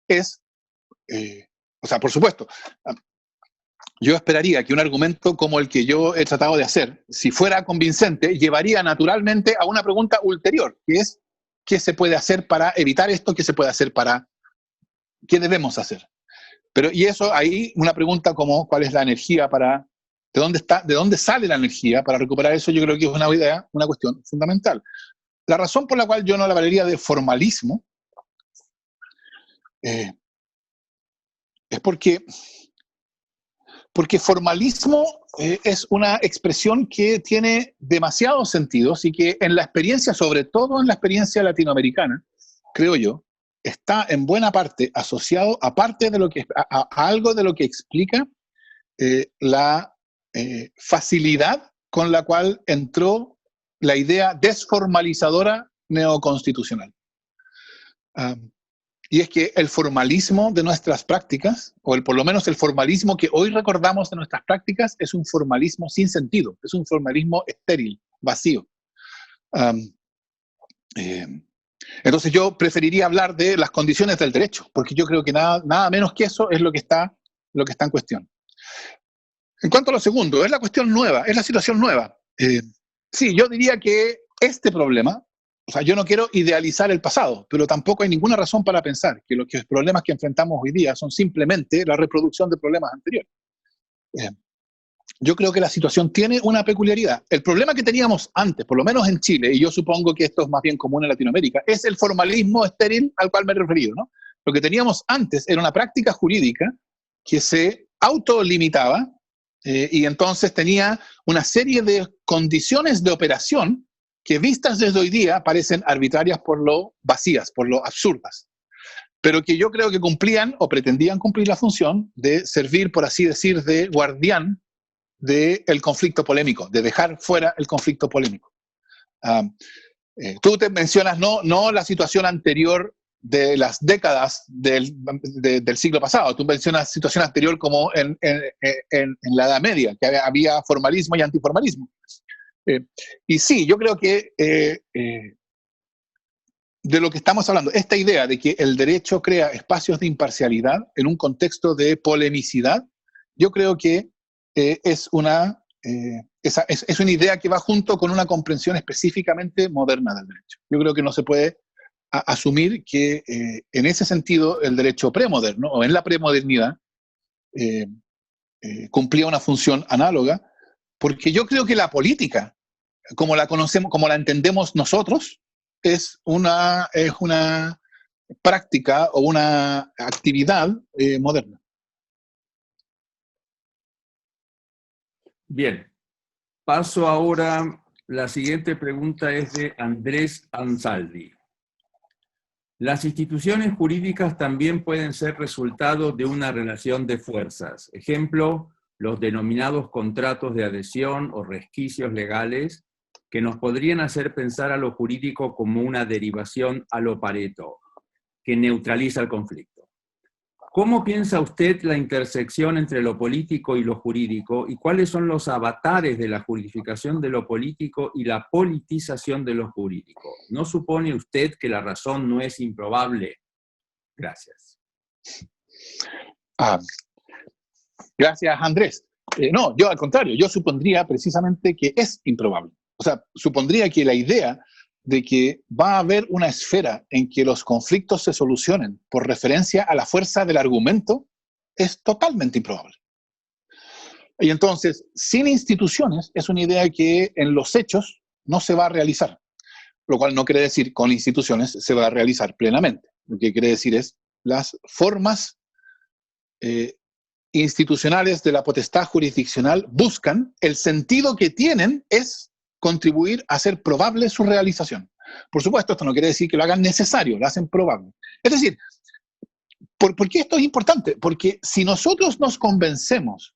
es, por supuesto, yo esperaría que un argumento como el que yo he tratado de hacer, si fuera convincente, llevaría naturalmente a una pregunta ulterior, que es, ¿qué se puede hacer para evitar esto? ¿Qué debemos hacer? Y eso ahí, una pregunta como, ¿cuál es la energía ¿de dónde sale la energía para recuperar eso? Yo creo que es una cuestión fundamental. La razón por la cual yo no la hablaría de formalismo es porque formalismo es una expresión que tiene demasiados sentidos y que en la experiencia, sobre todo en la experiencia latinoamericana, creo yo, está en buena parte asociado a algo de lo que explica la facilidad con la cual entró la idea desformalizadora neoconstitucional. Y es que el formalismo de nuestras prácticas, por lo menos el formalismo que hoy recordamos de nuestras prácticas, es un formalismo sin sentido, es un formalismo estéril, vacío. Entonces yo preferiría hablar de las condiciones del derecho, porque yo creo que nada menos que eso es lo que está en cuestión. En cuanto a lo segundo, es la cuestión nueva, es la situación nueva. Sí, yo diría que este problema, yo no quiero idealizar el pasado, pero tampoco hay ninguna razón para pensar que los problemas que enfrentamos hoy día son simplemente la reproducción de problemas anteriores. Yo creo que la situación tiene una peculiaridad. El problema que teníamos antes, por lo menos en Chile, y yo supongo que esto es más bien común en Latinoamérica, es el formalismo estéril al cual me he referido, ¿no? Lo que teníamos antes era una práctica jurídica que se autolimitaba y entonces tenía una serie de condiciones de operación que vistas desde hoy día parecen arbitrarias por lo vacías, por lo absurdas, pero que yo creo que cumplían o pretendían cumplir la función de servir, por así decir, de guardián del conflicto polémico, de dejar fuera el conflicto polémico. Tú te mencionas no la situación anterior de las décadas del siglo pasado, tú mencionas situación anterior como en la Edad Media, que había formalismo y antiformalismo. Y sí, yo creo que de lo que estamos hablando, esta idea de que el derecho crea espacios de imparcialidad en un contexto de polemicidad, yo creo que es una idea que va junto con una comprensión específicamente moderna del derecho. Yo creo que no se puede asumir que en ese sentido el derecho premoderno, o en la premodernidad, cumplía una función análoga, porque yo creo que la política, como la conocemos, como la entendemos nosotros, es una práctica o una actividad moderna. Bien, paso ahora, la siguiente pregunta es de Andrés Ansaldi. Las instituciones jurídicas también pueden ser resultado de una relación de fuerzas. Ejemplo, los denominados contratos de adhesión o resquicios legales que nos podrían hacer pensar a lo jurídico como una derivación a lo Pareto, que neutraliza el conflicto. ¿Cómo piensa usted la intersección entre lo político y lo jurídico y cuáles son los avatares de la juridificación de lo político y la politización de lo jurídico? ¿No supone usted que la razón no es improbable? Gracias. Gracias, Andrés. No, yo al contrario, yo supondría precisamente que es improbable. O sea, supondría que la idea de que va a haber una esfera en que los conflictos se solucionen por referencia a la fuerza del argumento es totalmente improbable. Y entonces, sin instituciones, es una idea que en los hechos no se va a realizar, lo cual no quiere decir con instituciones se va a realizar plenamente. Lo que quiere decir es las formas institucionales de la potestad jurisdiccional buscan, el sentido que tienen es contribuir a hacer probable su realización. Por supuesto, esto no quiere decir que lo hagan necesario, lo hacen probable. Es decir, ¿por qué esto es importante? Porque si nosotros nos convencemos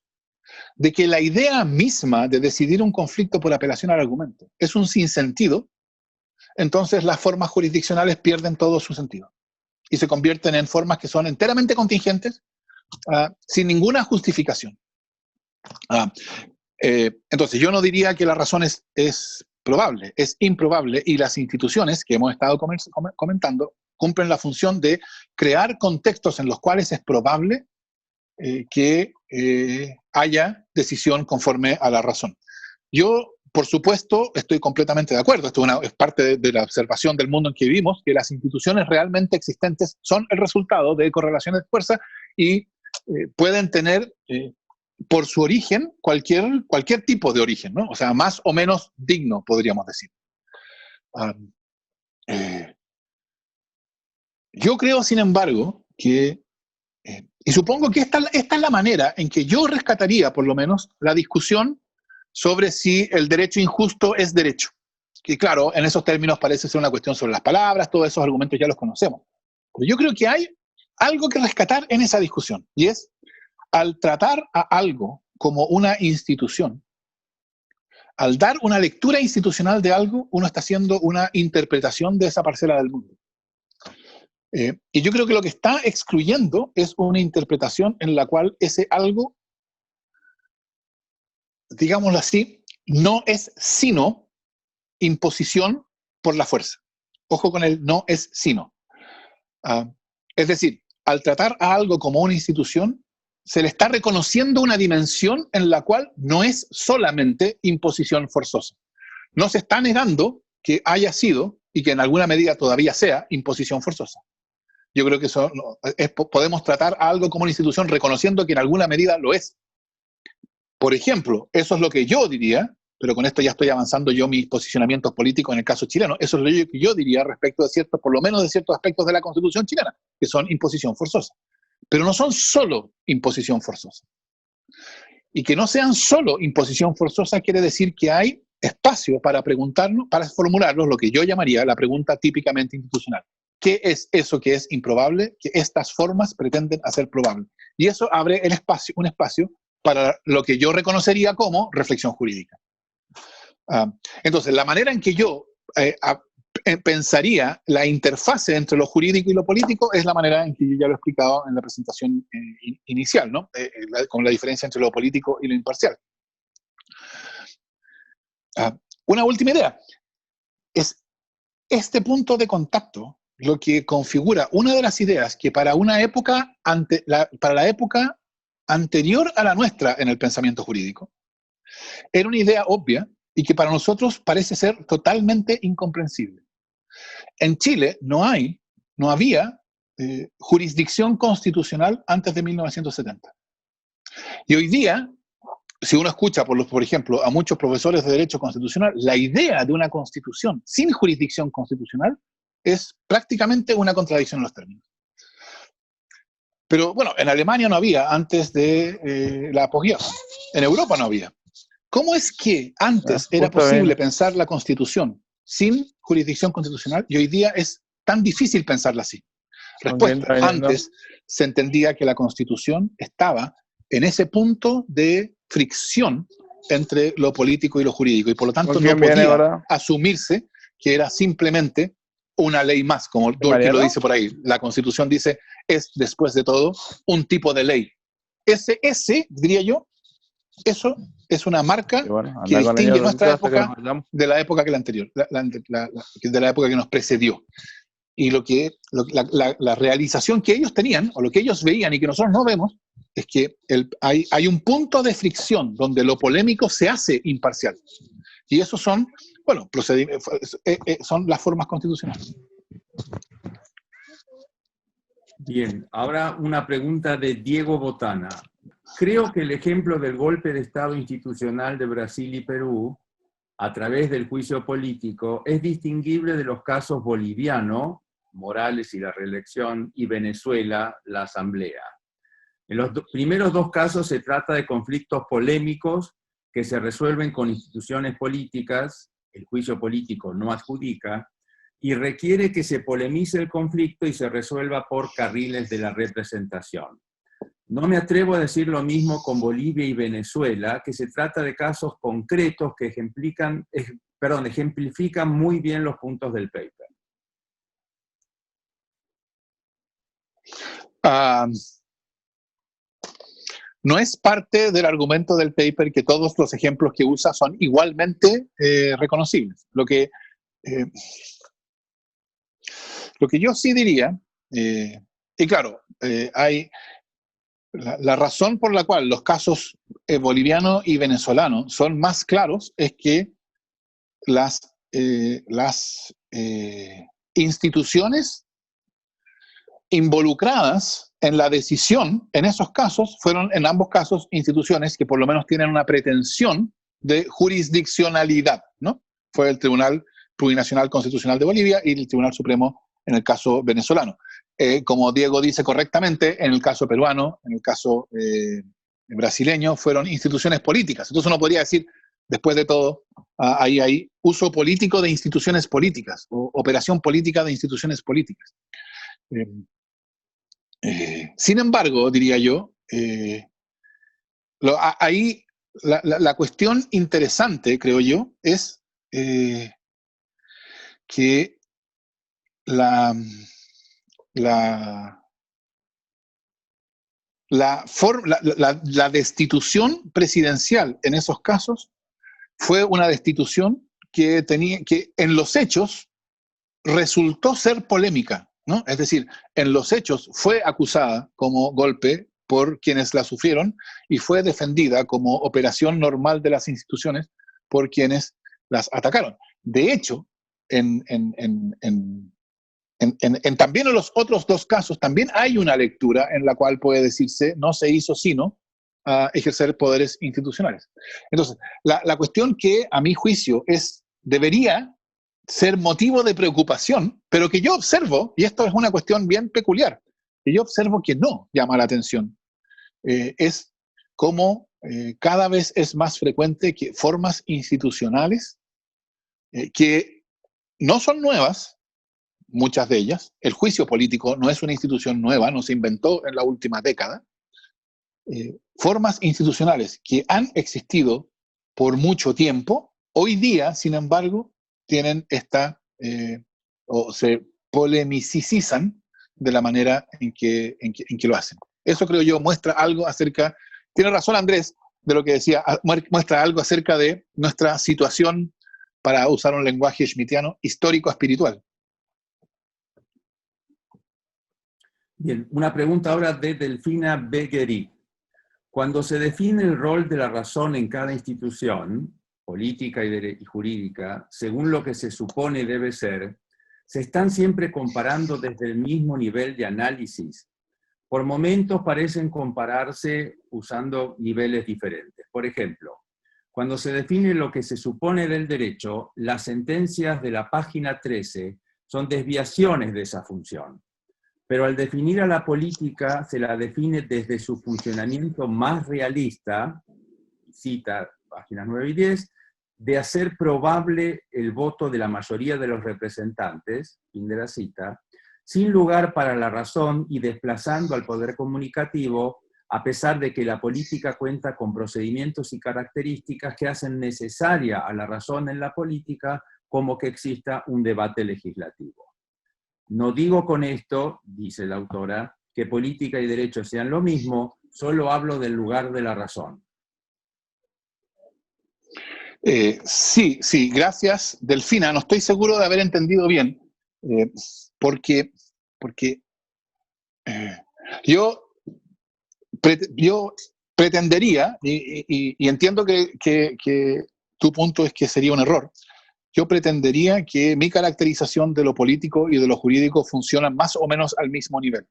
de que la idea misma de decidir un conflicto por apelación al argumento es un sinsentido, entonces las formas jurisdiccionales pierden todo su sentido y se convierten en formas que son enteramente contingentes, sin ninguna justificación. Entonces, yo no diría que la razón es probable, es improbable, y las instituciones que hemos estado comentando cumplen la función de crear contextos en los cuales es probable que haya decisión conforme a la razón. Yo, por supuesto, estoy completamente de acuerdo. Esto es parte de la observación del mundo en que vivimos, que las instituciones realmente existentes son el resultado de correlaciones de fuerza y pueden tener por su origen cualquier tipo de origen, ¿no? O sea, más o menos digno, podríamos decir. Yo creo, sin embargo, que, y supongo que esta es la manera en que yo rescataría, por lo menos, la discusión sobre si el derecho injusto es derecho. Que claro, en esos términos parece ser una cuestión sobre las palabras, todos esos argumentos ya los conocemos. Pero yo creo que hay algo que rescatar en esa discusión, y es, al tratar a algo como una institución, al dar una lectura institucional de algo, uno está haciendo una interpretación de esa parcela del mundo. Y yo creo que lo que está excluyendo es una interpretación en la cual ese algo, digámoslo así, no es sino imposición por la fuerza. Ojo con el no es sino. Es decir, al tratar a algo como una institución, se le está reconociendo una dimensión en la cual no es solamente imposición forzosa. No se está negando que haya sido, y que en alguna medida todavía sea, imposición forzosa. Yo creo que eso podemos tratar a algo como una institución reconociendo que en alguna medida lo es. Por ejemplo, eso es lo que yo diría, pero con esto ya estoy avanzando yo mis posicionamientos políticos en el caso chileno, eso es lo que yo diría respecto de ciertos, por lo menos de ciertos aspectos de la Constitución chilena, que son imposición forzosa. Pero no son solo imposición forzosa. Y que no sean solo imposición forzosa quiere decir que hay espacio para preguntarnos, para formularnos lo que yo llamaría la pregunta típicamente institucional. ¿Qué es eso que es improbable, que estas formas pretenden hacer probable? Y eso abre un espacio para lo que yo reconocería como reflexión jurídica. Entonces, la manera en que yo pensaría la interfase entre lo jurídico y lo político es la manera en que yo ya lo he explicado en la presentación inicial, ¿no? Con la diferencia entre lo político y lo imparcial. Una última idea. Es este punto de contacto lo que configura una de las ideas que para una época, para la época anterior a la nuestra en el pensamiento jurídico, era una idea obvia y que para nosotros parece ser totalmente incomprensible. En Chile no había jurisdicción constitucional antes de 1970. Y hoy día, si uno escucha, por ejemplo, a muchos profesores de Derecho Constitucional, la idea de una constitución sin jurisdicción constitucional es prácticamente una contradicción en los términos. Pero bueno, en Alemania no había antes de la posguerra. En Europa no había. ¿Cómo es que antes era posible pensar la Constitución sin jurisdicción constitucional y hoy día es tan difícil pensarla así? Respuesta, antes se entendía que la Constitución estaba en ese punto de fricción entre lo político y lo jurídico, y por lo tanto no podía asumirse que era simplemente una ley más, como Dworkin lo dice por ahí. La Constitución dice, es después de todo un tipo de ley. Ese, diría yo, eso es una marca que distingue nuestra época de la época que la anterior, de la época que nos precedió. Y la realización que ellos tenían, o lo que ellos veían y que nosotros no vemos, es que hay un punto de fricción donde lo polémico se hace imparcial. Y esos son, bueno, son las formas constitucionales. Bien, ahora una pregunta de Diego Botana. Creo que el ejemplo del golpe de Estado institucional de Brasil y Perú, a través del juicio político, es distinguible de los casos boliviano, Morales y la reelección, y Venezuela, la asamblea. En los primeros dos casos se trata de conflictos polémicos que se resuelven con instituciones políticas, el juicio político no adjudica, y requiere que se polemice el conflicto y se resuelva por carriles de la representación. No me atrevo a decir lo mismo con Bolivia y Venezuela, que se trata de casos concretos que ejemplifican muy bien los puntos del paper. No es parte del argumento del paper que todos los ejemplos que usa son igualmente reconocibles. Lo que yo sí diría, y claro, hay la razón por la cual los casos boliviano y venezolano son más claros es que las instituciones involucradas en la decisión en esos casos fueron en ambos casos instituciones que por lo menos tienen una pretensión de jurisdiccionalidad, ¿no? Fue el Tribunal Plurinacional Constitucional de Bolivia y el Tribunal Supremo en el caso venezolano. Como Diego dice correctamente, en el caso peruano, en el caso brasileño, fueron instituciones políticas. Entonces uno podría decir, después de todo, ahí hay uso político de instituciones políticas, o operación política de instituciones políticas. Sin embargo, diría yo, ahí la cuestión interesante, creo yo, es que la destitución presidencial en esos casos fue una destitución que en los hechos resultó ser polémica, ¿no? Es decir, en los hechos fue acusada como golpe por quienes la sufrieron y fue defendida como operación normal de las instituciones por quienes las atacaron. De hecho, también en los otros dos casos también hay una lectura en la cual puede decirse no se hizo sino ejercer poderes institucionales. Entonces, la cuestión que a mi juicio debería ser motivo de preocupación, pero que yo observo, y esto es una cuestión bien peculiar, que yo observo que no llama la atención, es cómo cada vez es más frecuente que formas institucionales que no son nuevas, muchas de ellas, el juicio político no es una institución nueva, no se inventó en la última década, formas institucionales que han existido por mucho tiempo, hoy día, sin embargo, tienen o se polemicizan de la manera en que lo hacen. Eso creo yo muestra algo acerca, tiene razón Andrés, de lo que decía, muestra algo acerca de nuestra situación, para usar un lenguaje schmittiano, histórico-espiritual. Bien, una pregunta ahora de Delfina Beguerí. Cuando se define el rol de la razón en cada institución, política y jurídica, según lo que se supone debe ser, Se están siempre comparando desde el mismo nivel de análisis. Por momentos parecen compararse usando niveles diferentes. Por ejemplo, cuando se define lo que se supone del derecho, las sentencias de la página 13 son desviaciones de esa función. Pero al definir a la política, se la define desde su funcionamiento más realista, cita páginas 9 y 10, de hacer probable el voto de la mayoría de los representantes, fin de la cita, sin lugar para la razón y desplazando al poder comunicativo, a pesar de que la política cuenta con procedimientos y características que hacen necesaria a la razón en la política, como que exista un debate legislativo. No digo con esto, dice la autora, que política y derecho sean lo mismo, solo hablo del lugar de la razón. Sí, gracias, Delfina. No estoy seguro de haber entendido bien, porque yo pretendería, y entiendo que tu punto es que sería un error, yo pretendería que mi caracterización de lo político y de lo jurídico funcionan más o menos al mismo nivel.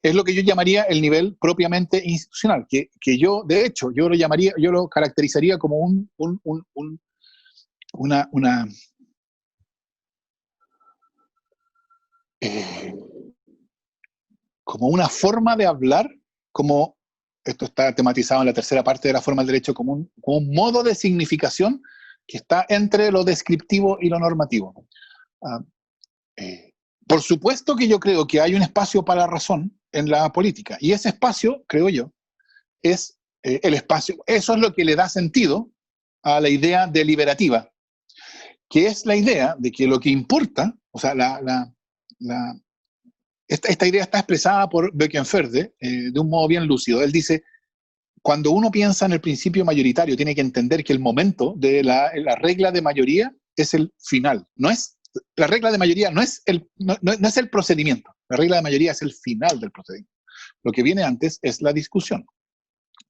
Es lo que yo llamaría el nivel propiamente institucional, que yo, de hecho, yo lo caracterizaría como como una forma de hablar, como esto está tematizado en la tercera parte de la forma del derecho, como un modo de significación que está entre lo descriptivo y lo normativo. Por supuesto que yo creo que hay un espacio para la razón en la política, y ese espacio, creo yo, es el espacio, eso es lo que le da sentido a la idea deliberativa, que es la idea de que lo que importa, o sea, esta idea está expresada por Böckenförde de un modo bien lúcido. Él dice, cuando uno piensa en el principio mayoritario, tiene que entender que el momento de la regla de mayoría es el final. La regla de mayoría no es el procedimiento. La regla de mayoría es el final del procedimiento. Lo que viene antes es la discusión.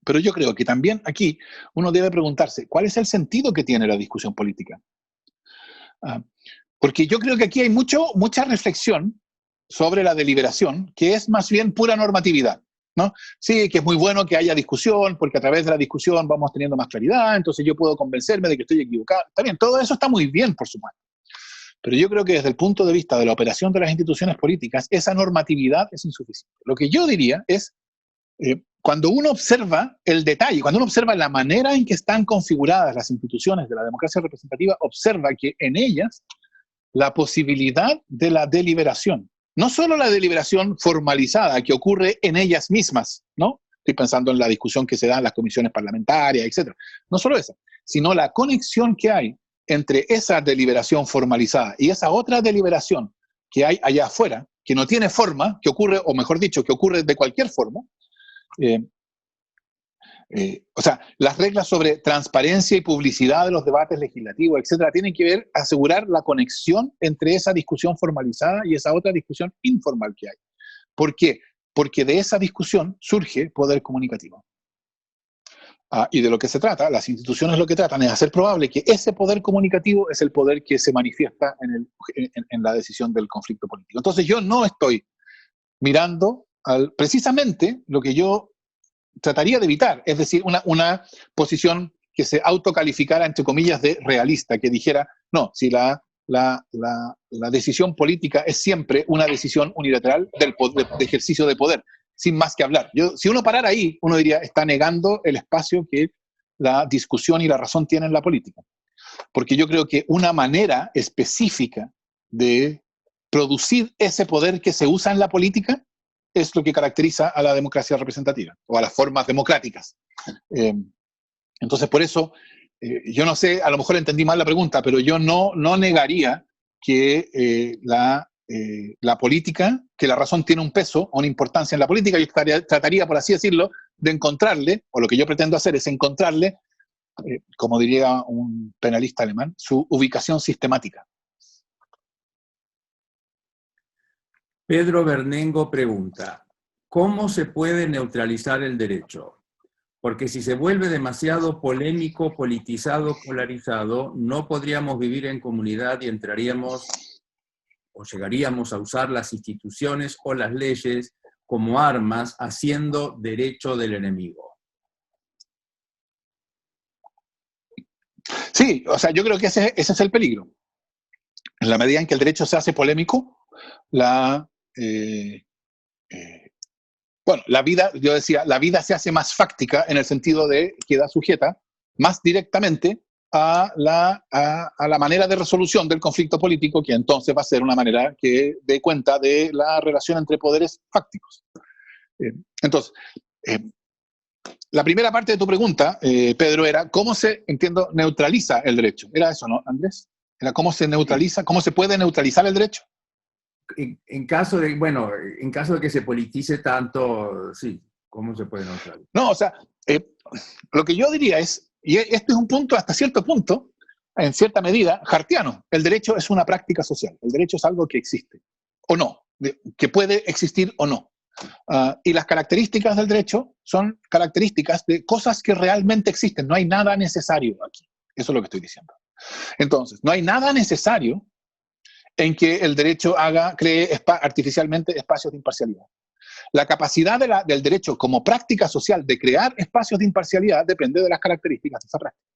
Pero yo creo que también aquí uno debe preguntarse, ¿cuál es el sentido que tiene la discusión política? Porque yo creo que aquí hay mucha reflexión sobre la deliberación, que es más bien pura normatividad, ¿no? Sí, que es muy bueno que haya discusión, porque a través de la discusión vamos teniendo más claridad, entonces yo puedo convencerme de que estoy equivocado. Está bien, todo eso está muy bien, por supuesto. Pero yo creo que desde el punto de vista de la operación de las instituciones políticas, esa normatividad es insuficiente. Lo que yo diría es, cuando uno observa el detalle, cuando uno observa la manera en que están configuradas las instituciones de la democracia representativa, observa que en ellas la posibilidad de la deliberación, no solo la deliberación formalizada que ocurre en ellas mismas, ¿no? Estoy pensando en la discusión que se da en las comisiones parlamentarias, etc. No solo esa, sino la conexión que hay entre esa deliberación formalizada y esa otra deliberación que hay allá afuera, que no tiene forma, que ocurre, o mejor dicho, que ocurre de cualquier forma. O sea, las reglas sobre transparencia y publicidad de los debates legislativos, etcétera, tienen que ver, asegurar la conexión entre esa discusión formalizada y esa otra discusión informal que hay. ¿Por qué? Porque de esa discusión surge poder comunicativo. Y de lo que se trata, las instituciones lo que tratan es hacer probable que ese poder comunicativo es el poder que se manifiesta en la decisión del conflicto político. Entonces yo no estoy mirando precisamente lo que yo trataría de evitar, es decir, una posición que se autocalificara, entre comillas, de realista, que dijera, no, si la decisión política es siempre una decisión unilateral de ejercicio de poder, sin más que hablar. Si uno parara ahí, uno diría, está negando el espacio que la discusión y la razón tienen en la política. Porque yo creo que una manera específica de producir ese poder que se usa en la política es lo que caracteriza a la democracia representativa o a las formas democráticas. Entonces, por eso, yo no sé, a lo mejor entendí mal la pregunta, pero yo no negaría que la política, que la razón tiene un peso o una importancia en la política. Yo trataría, por así decirlo, de encontrarle, o lo que yo pretendo hacer es encontrarle, como diría un penalista alemán, su ubicación sistemática. Pedro Bernengo pregunta, ¿cómo se puede neutralizar el derecho? Porque si se vuelve demasiado polémico, politizado, polarizado, no podríamos vivir en comunidad y entraríamos o llegaríamos a usar las instituciones o las leyes como armas, haciendo derecho del enemigo. Sí, o sea, yo creo que ese es el peligro. En la medida en que el derecho se hace polémico, la vida, yo decía, la vida se hace más fáctica en el sentido de que queda sujeta más directamente a la manera de resolución del conflicto político, que entonces va a ser una manera que dé cuenta de la relación entre poderes fácticos. Entonces, la primera parte de tu pregunta, Pedro, era ¿cómo se, entiendo, neutraliza el derecho? Era eso, ¿no, Andrés? Era ¿cómo se neutraliza? ¿Cómo se puede neutralizar el derecho? En caso de, bueno, en caso de que se politice tanto, sí, ¿cómo se puede neutralizar? No, o sea, lo que yo diría es, y este es un punto, hasta cierto punto, en cierta medida, hartiano. El derecho es una práctica social. El derecho es algo que existe, o no, que puede existir o no. Y las características del derecho son características de cosas que realmente existen. No hay nada necesario aquí. Eso es lo que estoy diciendo. Entonces, no hay nada necesario en que el derecho cree artificialmente espacios de imparcialidad. La capacidad del derecho como práctica social de crear espacios de imparcialidad depende de las características de esa práctica.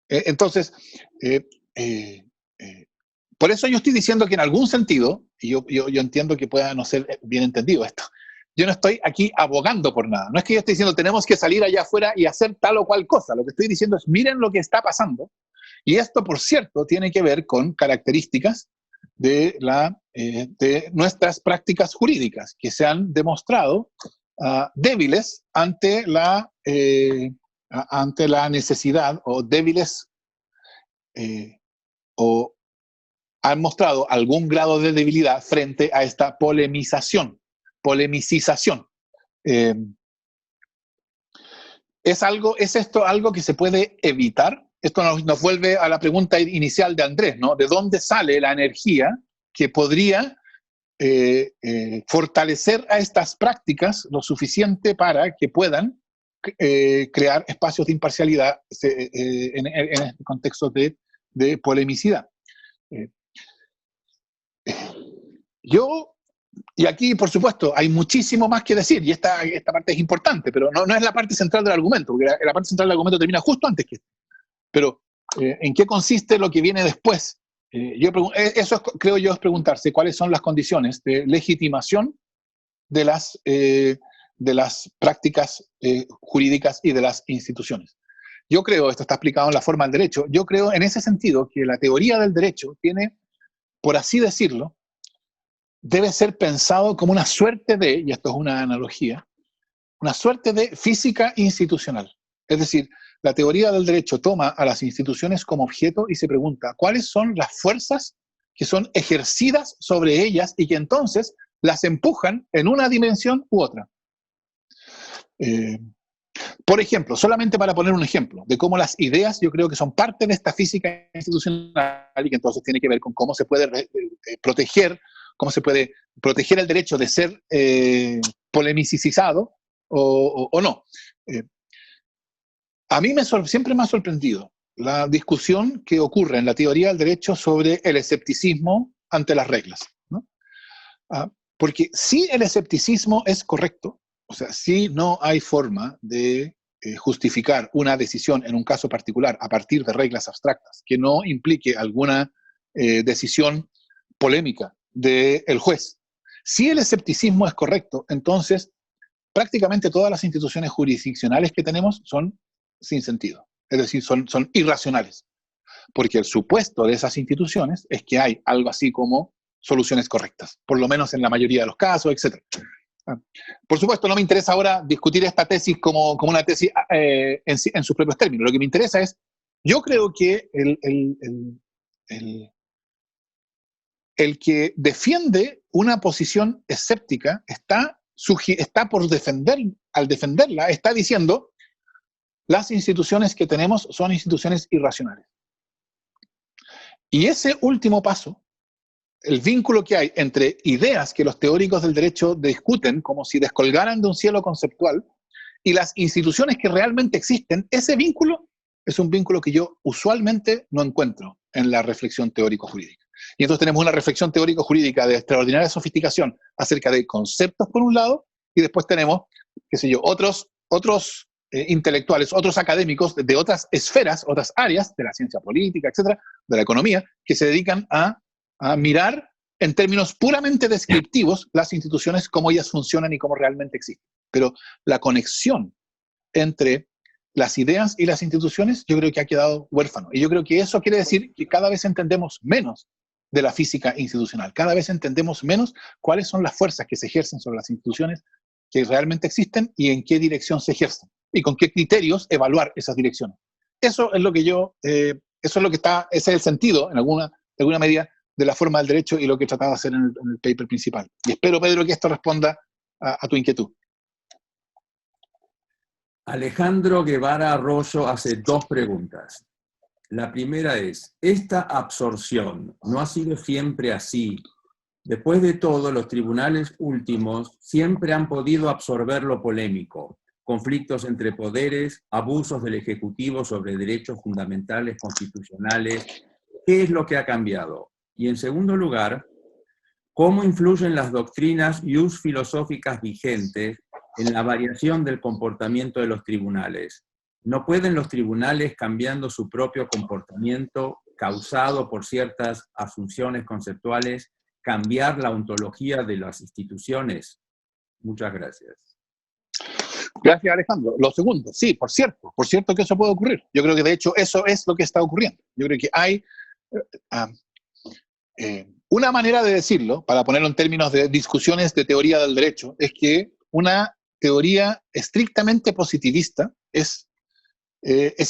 Entonces, por eso yo estoy diciendo que en algún sentido, y yo entiendo que pueda no ser bien entendido esto, yo no estoy aquí abogando por nada. No es que yo esté diciendo tenemos que salir allá afuera y hacer tal o cual cosa. Lo que estoy diciendo es miren lo que está pasando. Y esto, por cierto, tiene que ver con características de nuestras prácticas jurídicas que se han demostrado débiles ante la necesidad, o débiles o han mostrado algún grado de debilidad frente a esta polemicización. ¿Es esto algo que se puede evitar? Esto nos vuelve a la pregunta inicial de Andrés, ¿no? ¿De dónde sale la energía que podría fortalecer a estas prácticas lo suficiente para que puedan crear espacios de imparcialidad en este contexto de polemicidad? Y aquí, por supuesto, hay muchísimo más que decir, y esta parte es importante, pero no es la parte central del argumento, porque la parte central del argumento termina justo antes que esto. Pero, ¿en qué consiste lo que viene después? Eso creo yo es preguntarse cuáles son las condiciones de legitimación de las prácticas jurídicas y de las instituciones. Yo creo, esto está explicado en la forma del derecho, yo creo en ese sentido que la teoría del derecho tiene, por así decirlo, debe ser pensado como una suerte de, y esto es una analogía, una suerte de física institucional. Es decir, la teoría del derecho toma a las instituciones como objeto y se pregunta cuáles son las fuerzas que son ejercidas sobre ellas y que entonces las empujan en una dimensión u otra. Por ejemplo, solamente para poner un ejemplo de cómo las ideas yo creo que son parte de esta física institucional y que entonces tiene que ver con cómo se puede proteger el derecho de ser polemicizado o no. A mí siempre me ha sorprendido la discusión que ocurre en la teoría del derecho sobre el escepticismo ante las reglas, ¿no? Porque si el escepticismo es correcto, o sea, si no hay forma de justificar una decisión en un caso particular a partir de reglas abstractas que no implique alguna decisión polémica del juez, si el escepticismo es correcto, entonces prácticamente todas las instituciones jurisdiccionales que tenemos son sin sentido, es decir, son irracionales, porque el supuesto de esas instituciones es que hay algo así como soluciones correctas, por lo menos en la mayoría de los casos, etc. Por supuesto, no me interesa ahora discutir esta tesis como una tesis en sus propios términos. Lo que me interesa es, yo creo que el que defiende una posición escéptica está por al defenderla, está diciendo las instituciones que tenemos son instituciones irracionales. Y ese último paso, el vínculo que hay entre ideas que los teóricos del derecho discuten como si descolgaran de un cielo conceptual y las instituciones que realmente existen, ese vínculo es un vínculo que yo usualmente no encuentro en la reflexión teórico-jurídica. Y entonces tenemos una reflexión teórico-jurídica de extraordinaria sofisticación acerca de conceptos por un lado, y después tenemos, qué sé yo, otros intelectuales, otros académicos de otras esferas, otras áreas de la ciencia política, etcétera, de la economía, que se dedican a mirar en términos puramente descriptivos las instituciones, cómo ellas funcionan y cómo realmente existen. Pero la conexión entre las ideas y las instituciones, yo creo que ha quedado huérfano. Y yo creo que eso quiere decir que cada vez entendemos menos de la física institucional. Cada vez entendemos menos cuáles son las fuerzas que se ejercen sobre las instituciones que realmente existen y en qué dirección se ejercen. Y con qué criterios evaluar esas direcciones. Eso es lo que yo, eso es lo que está, ese es el sentido, en alguna medida, de la forma del derecho y lo que he tratado de hacer en el paper principal. Y espero, Pedro, que esto responda a tu inquietud. Alejandro Guevara Arroyo hace 2 preguntas. La primera es, ¿esta absorción no ha sido siempre así? Después de todo, los tribunales últimos siempre han podido absorber lo polémico, conflictos entre poderes, abusos del Ejecutivo sobre derechos fundamentales constitucionales. ¿Qué es lo que ha cambiado? Y en segundo lugar, ¿cómo influyen las doctrinas ius filosóficas vigentes en la variación del comportamiento de los tribunales? ¿No pueden los tribunales, cambiando su propio comportamiento causado por ciertas asunciones conceptuales, cambiar la ontología de las instituciones? Muchas gracias. Gracias, Alejandro. Lo segundo, sí, por cierto que eso puede ocurrir. Yo creo que de hecho eso es lo que está ocurriendo. Yo creo que hay una manera de decirlo, para ponerlo en términos de discusiones de teoría del derecho, es que una teoría estrictamente positivista es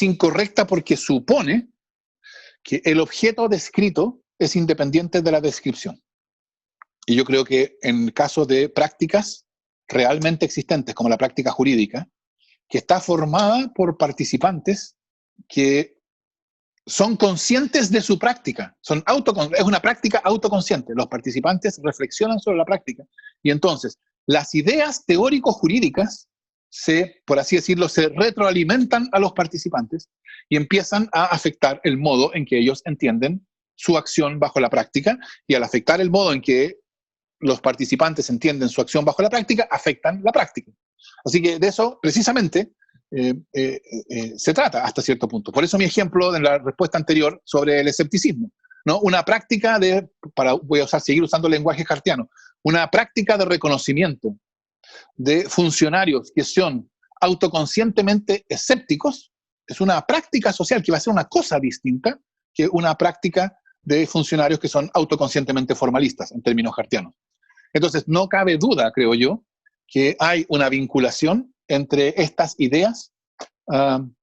incorrecta porque supone que el objeto descrito es independiente de la descripción. Y yo creo que en caso de prácticas realmente existentes, como la práctica jurídica, que está formada por participantes que son conscientes de su práctica, es una práctica autoconsciente, los participantes reflexionan sobre la práctica, y entonces las ideas teórico-jurídicas por así decirlo, se retroalimentan a los participantes y empiezan a afectar el modo en que ellos entienden su acción bajo la práctica, y al afectar el modo en que los participantes entienden su acción bajo la práctica, afectan la práctica. Así que de eso, precisamente, se trata hasta cierto punto. Por eso mi ejemplo de la respuesta anterior sobre el escepticismo, ¿no? Una práctica voy a seguir usando el lenguaje kantiano, una práctica de reconocimiento de funcionarios que son autoconscientemente escépticos, es una práctica social que va a ser una cosa distinta que una práctica de funcionarios que son autoconscientemente formalistas, en términos kantianos. Entonces, no cabe duda, creo yo, que hay una vinculación entre estas ideas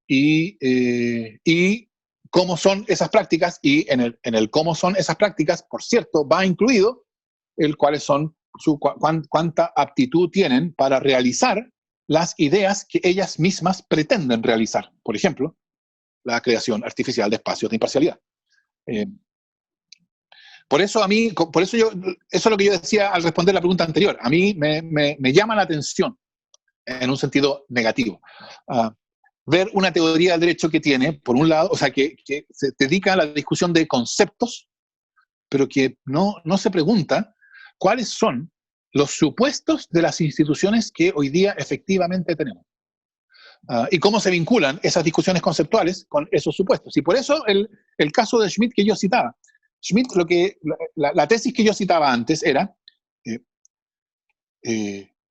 y cómo son esas prácticas, y en el cómo son esas prácticas, por cierto, va incluido cuáles son cuánta aptitud tienen para realizar las ideas que ellas mismas pretenden realizar. Por ejemplo, la creación artificial de espacios de imparcialidad. Por eso eso es lo que yo decía al responder la pregunta anterior. A mí me llama la atención, en un sentido negativo, ver una teoría del derecho que tiene, por un lado, o sea, que se dedica a la discusión de conceptos, pero que no se pregunta cuáles son los supuestos de las instituciones que hoy día efectivamente tenemos. Y cómo se vinculan esas discusiones conceptuales con esos supuestos. Y por eso el caso de Schmitt que yo citaba. Schmitt, la tesis que yo citaba antes era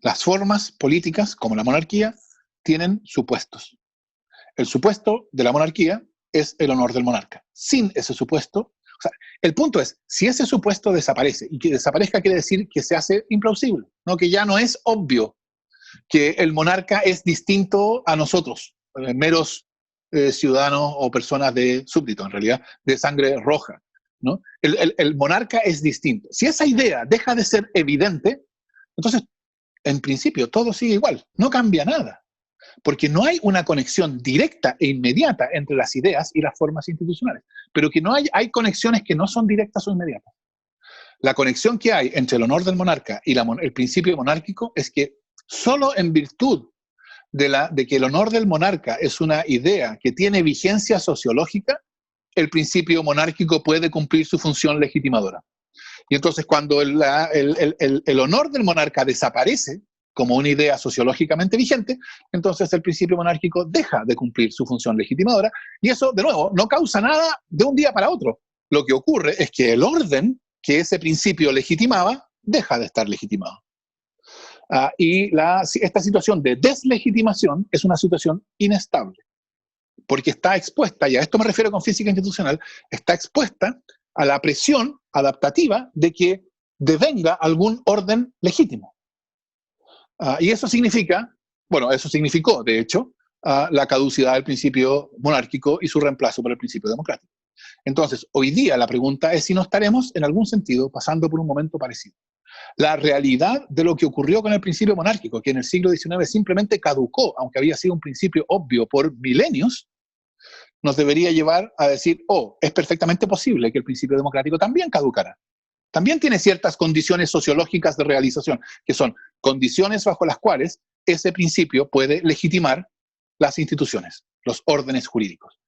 las formas políticas, como la monarquía, tienen supuestos. El supuesto de la monarquía es el honor del monarca. Sin ese supuesto, o sea, el punto es, si ese supuesto desaparece, y que desaparezca quiere decir que se hace implausible, ¿no? Que ya no es obvio que el monarca es distinto a nosotros, meros ciudadanos o personas de súbdito, en realidad, de sangre roja, ¿no? El monarca es distinto. Si esa idea deja de ser evidente, entonces, en principio, todo sigue igual, no cambia nada, porque no hay una conexión directa e inmediata entre las ideas y las formas institucionales, pero que no hay conexiones que no son directas o inmediatas. La conexión que hay entre el honor del monarca y el principio monárquico es que solo en virtud de que el honor del monarca es una idea que tiene vigencia sociológica, el principio monárquico puede cumplir su función legitimadora. Y entonces cuando el honor del monarca desaparece como una idea sociológicamente vigente, entonces el principio monárquico deja de cumplir su función legitimadora, y eso, de nuevo, no causa nada de un día para otro. Lo que ocurre es que el orden que ese principio legitimaba deja de estar legitimado. Y esta situación de deslegitimación es una situación inestable, porque está expuesta, y a esto me refiero con física institucional, está expuesta a la presión adaptativa de que devenga algún orden legítimo. Y eso significa, bueno, eso significó, de hecho, la caducidad del principio monárquico y su reemplazo por el principio democrático. Entonces, hoy día la pregunta es si no estaremos, en algún sentido, pasando por un momento parecido. La realidad de lo que ocurrió con el principio monárquico, que en el siglo XIX simplemente caducó, aunque había sido un principio obvio por milenios, nos debería llevar a decir, oh, es perfectamente posible que el principio democrático también caducara. También tiene ciertas condiciones sociológicas de realización, que son condiciones bajo las cuales ese principio puede legitimar las instituciones, los órdenes jurídicos.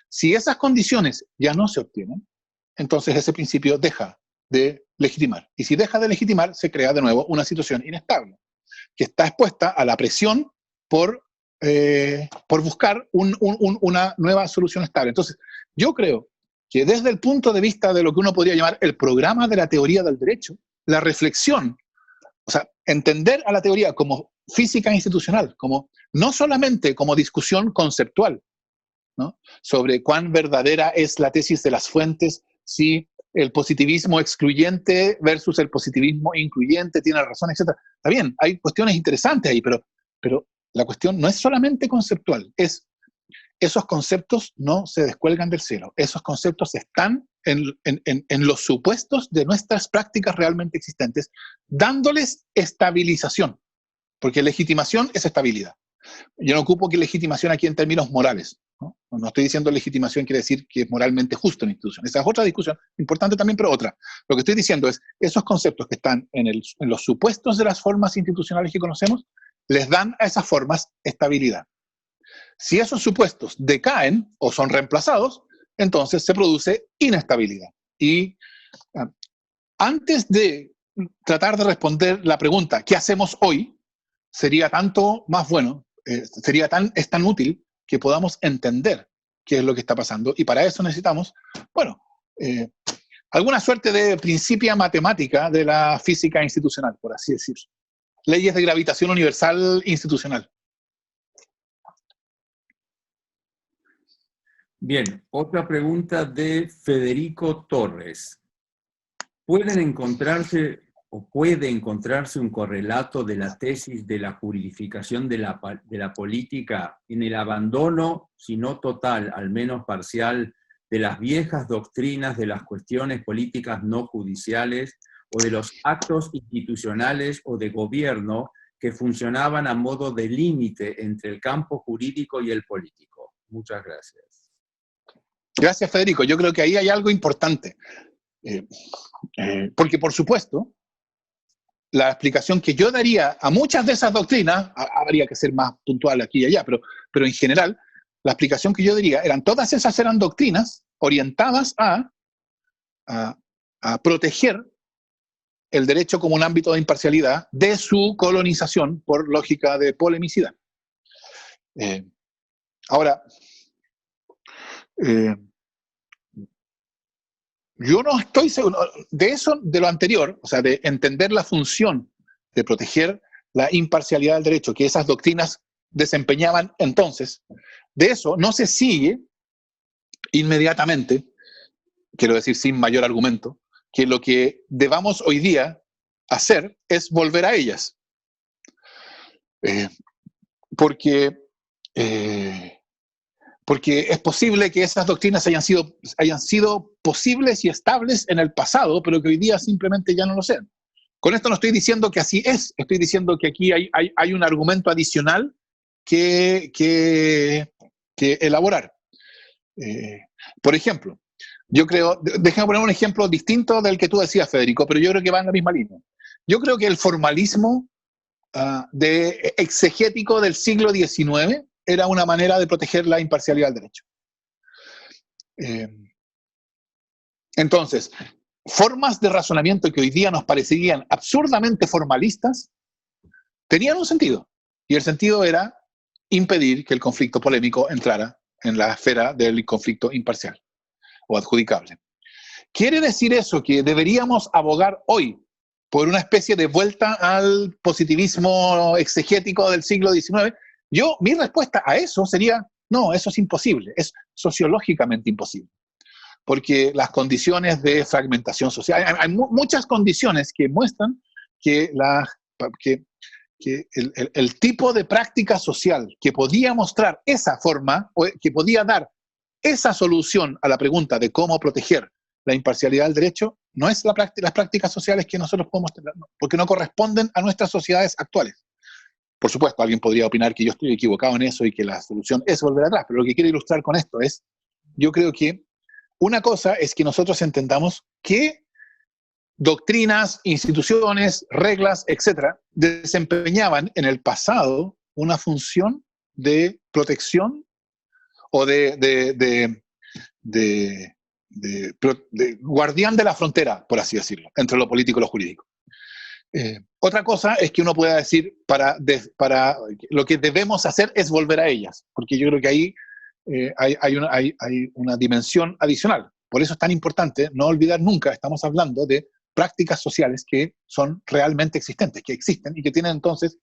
Si esas condiciones ya no se obtienen, entonces ese principio deja de legitimar. Y si deja de legitimar, se crea de nuevo una situación inestable, que está expuesta a la presión por buscar una nueva solución estable. Entonces, yo creo que desde el punto de vista de lo que uno podría llamar el programa de la teoría del derecho, la reflexión, o sea, entender a la teoría como física institucional, como no solamente como discusión conceptual, ¿no?, sobre cuán verdadera es la tesis de las fuentes, si el positivismo excluyente versus el positivismo incluyente tiene razón, etc. Está bien, hay cuestiones interesantes ahí, pero la cuestión no es solamente conceptual, esos conceptos no se descuelgan del cielo, esos conceptos están en los supuestos de nuestras prácticas realmente existentes, dándoles estabilización, porque legitimación es estabilidad. Yo no ocupo que legitimación aquí en términos morales, ¿no? No estoy diciendo legitimación quiere decir que es moralmente justo en la institución. Esa es otra discusión, importante también, pero otra. Lo que estoy diciendo es, esos conceptos que están en los supuestos de las formas institucionales que conocemos, les dan a esas formas estabilidad. Si esos supuestos decaen o son reemplazados, entonces se produce inestabilidad. Y antes de tratar de responder la pregunta, ¿qué hacemos hoy?, sería tanto más bueno, es tan útil que podamos entender qué es lo que está pasando. Y para eso necesitamos, bueno, alguna suerte de principia matemática de la física institucional, por así decirlo. Leyes de gravitación universal institucional. Bien, otra pregunta de Federico Torres. ¿Puede encontrarse un correlato de la tesis de la juridificación de la política en el abandono, si no total, al menos parcial, de las viejas doctrinas de las cuestiones políticas no judiciales o de los actos institucionales o de gobierno que funcionaban a modo de límite entre el campo jurídico y el político? Muchas gracias. Gracias, Federico. Yo creo que ahí hay algo importante. Porque, por supuesto, la explicación que yo daría a muchas de esas doctrinas, habría que ser más puntual aquí y allá, pero en general, la explicación que yo diría, todas esas eran doctrinas orientadas a proteger el derecho como un ámbito de imparcialidad de su colonización por lógica de polemicidad. Ahora, yo no estoy seguro de eso, de lo anterior, o sea, de entender la función de proteger la imparcialidad del derecho que esas doctrinas desempeñaban entonces. De eso no se sigue inmediatamente, quiero decir sin mayor argumento, que lo que debamos hoy día hacer es volver a ellas. Porque es posible que esas doctrinas hayan sido posibles y estables en el pasado, pero que hoy día simplemente ya no lo sean. Con esto no estoy diciendo que así es, estoy diciendo que aquí hay un argumento adicional que elaborar. Por ejemplo, yo creo, déjame poner un ejemplo distinto del que tú decías, Federico, pero yo creo que va en la misma línea. Yo creo que el formalismo exegético del siglo XIX era una manera de proteger la imparcialidad del derecho. Entonces, formas de razonamiento que hoy día nos parecerían absurdamente formalistas, tenían un sentido. Y el sentido era impedir que el conflicto polémico entrara en la esfera del conflicto imparcial o adjudicable. ¿Quiere decir eso que deberíamos abogar hoy por una especie de vuelta al positivismo exegético del siglo XIX? Mi respuesta a eso sería, no, eso es imposible, es sociológicamente imposible. Porque las condiciones de fragmentación social, hay muchas condiciones que muestran que el tipo de práctica social que podía mostrar esa forma, o que podía dar esa solución a la pregunta de cómo proteger la imparcialidad del derecho, no es las prácticas sociales que nosotros podemos tener, no, porque no corresponden a nuestras sociedades actuales. Por supuesto, alguien podría opinar que yo estoy equivocado en eso y que la solución es volver atrás, pero lo que quiero ilustrar con esto es, yo creo que una cosa es que nosotros entendamos que doctrinas, instituciones, reglas, etcétera, desempeñaban en el pasado una función de protección o de guardián de la frontera, por así decirlo, entre lo político y lo jurídico. Otra cosa es que uno pueda decir, para lo que debemos hacer es volver a ellas, porque yo creo que ahí hay una dimensión adicional. Por eso es tan importante no olvidar nunca, estamos hablando de prácticas sociales que son realmente existentes, que existen y que tienen entonces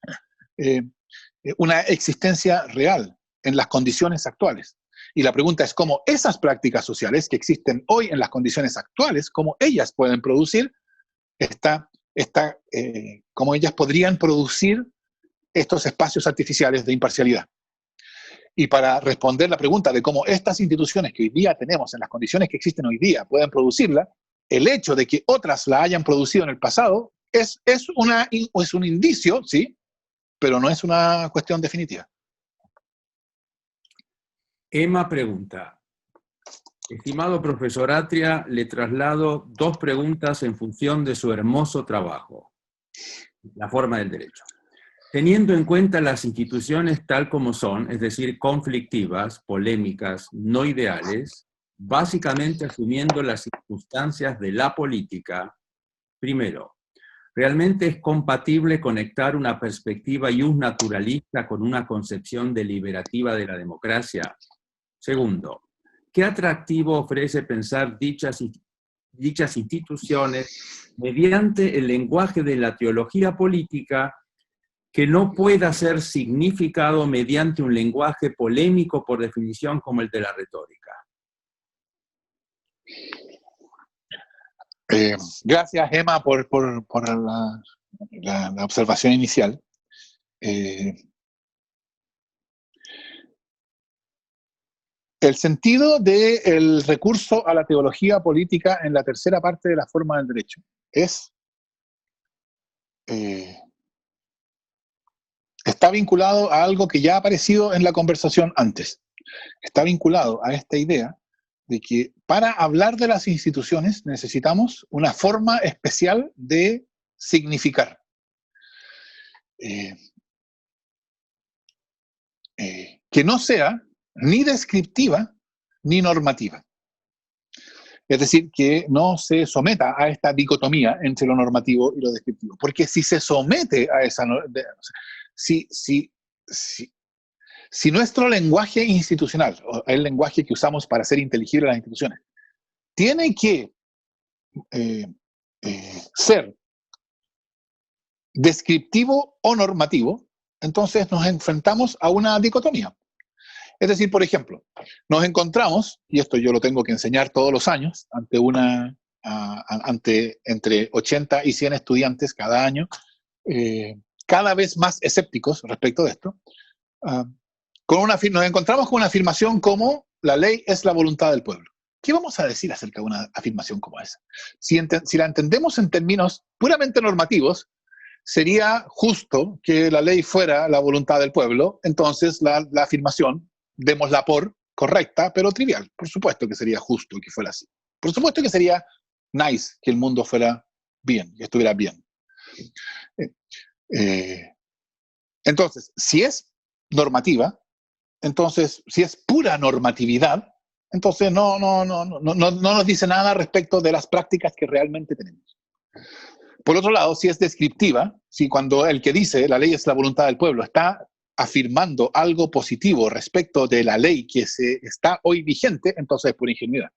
una existencia real en las condiciones actuales. Y la pregunta es cómo esas prácticas sociales que existen hoy en las condiciones actuales, cómo ellas pueden producir cómo ellas podrían producir estos espacios artificiales de imparcialidad. Y para responder la pregunta de cómo estas instituciones que hoy día tenemos en las condiciones que existen hoy día pueden producirla, el hecho de que otras la hayan producido en el pasado es un indicio, sí, pero no es una cuestión definitiva. Emma pregunta: estimado profesor Atria, le traslado 2 preguntas en función de su hermoso trabajo, La forma del derecho. Teniendo en cuenta las instituciones tal como son, es decir, conflictivas, polémicas, no ideales, básicamente asumiendo las circunstancias de la política, primero, ¿realmente es compatible conectar una perspectiva naturalista con una concepción deliberativa de la democracia? Segundo, ¿qué atractivo ofrece pensar dichas instituciones mediante el lenguaje de la teología política que no pueda ser significado mediante un lenguaje polémico por definición como el de la retórica? Gracias, Emma, por la observación inicial. El sentido del recurso a la teología política en la tercera parte de la forma del derecho está vinculado a algo que ya ha aparecido en la conversación antes. Está vinculado a esta idea de que para hablar de las instituciones necesitamos una forma especial de significar. Que no sea ni descriptiva ni normativa. Es decir, que no se someta a esta dicotomía entre lo normativo y lo descriptivo. Porque si se somete a esa... Si nuestro lenguaje institucional, o el lenguaje que usamos para hacer inteligible las instituciones, tiene que ser descriptivo o normativo, entonces nos enfrentamos a una dicotomía. Es decir, por ejemplo, nos encontramos, y esto yo lo tengo que enseñar todos los años, entre 80 y 100 estudiantes cada año, cada vez más escépticos respecto de esto, nos encontramos con una afirmación como la ley es la voluntad del pueblo. ¿Qué vamos a decir acerca de una afirmación como esa? Si la entendemos en términos puramente normativos, sería justo que la ley fuera la voluntad del pueblo, entonces la afirmación, démosla por correcta, pero trivial. Por supuesto que sería justo que fuera así. Por supuesto que sería nice que el mundo fuera bien, que estuviera bien. Entonces, si es normativa, entonces, si es pura normatividad, Entonces no nos dice nada respecto de las prácticas que realmente tenemos. Por otro lado, si es descriptiva, si cuando el que dice la ley es la voluntad del pueblo está afirmando algo positivo respecto de la ley que se está hoy vigente, entonces es pura ingenuidad,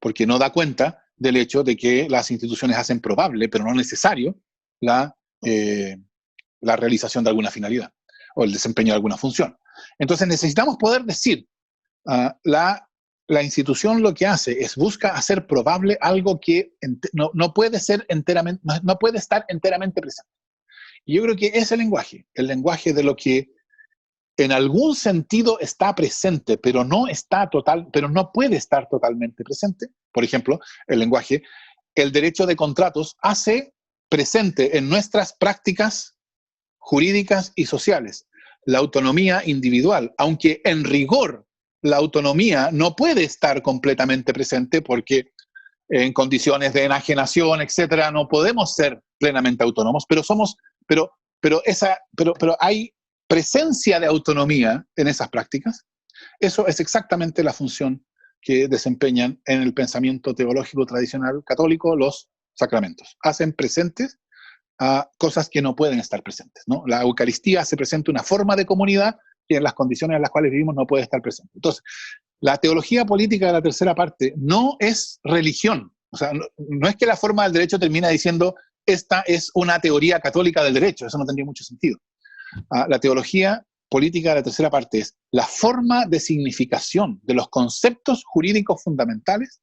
porque no da cuenta del hecho de que las instituciones hacen probable, pero no necesario, la realización de alguna finalidad o el desempeño de alguna función. Entonces necesitamos poder decir, la institución lo que hace es busca hacer probable algo que no puede ser enteramente, no puede estar enteramente presente. Y yo creo que ese lenguaje, el lenguaje de lo que en algún sentido está presente, pero no puede estar totalmente presente. Por ejemplo, el lenguaje, el derecho de contratos hace presente en nuestras prácticas jurídicas y sociales la autonomía individual, aunque en rigor la autonomía no puede estar completamente presente porque en condiciones de enajenación, etcétera, no podemos ser plenamente autónomos, pero hay presencia de autonomía en esas prácticas. Eso es exactamente la función que desempeñan en el pensamiento teológico tradicional católico los sacramentos. Hacen presentes a cosas que no pueden estar presentes, ¿no? La Eucaristía hace presente una forma de comunidad que en las condiciones en las cuales vivimos no puede estar presente. Entonces, la teología política de la tercera parte no es religión. O sea, no es que la forma del derecho termina diciendo esta es una teoría católica del derecho, eso no tendría mucho sentido. La teología política de la tercera parte es la forma de significación de los conceptos jurídicos fundamentales,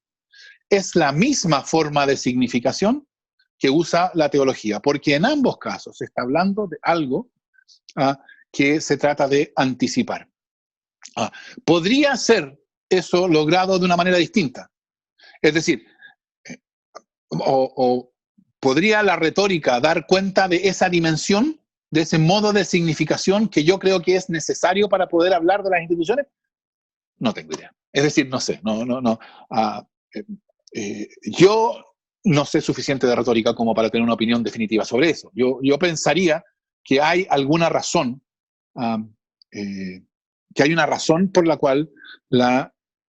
es la misma forma de significación que usa la teología, porque en ambos casos se está hablando de algo que se trata de anticipar. Podría ser eso logrado de una manera distinta. Es decir, o podría la retórica dar cuenta de esa dimensión, de ese modo de significación que yo creo que es necesario para poder hablar de las instituciones. No tengo idea. Es decir, no sé. Yo no sé suficiente de retórica como para tener una opinión definitiva sobre eso. Yo pensaría que hay alguna razón, que hay una razón por la cual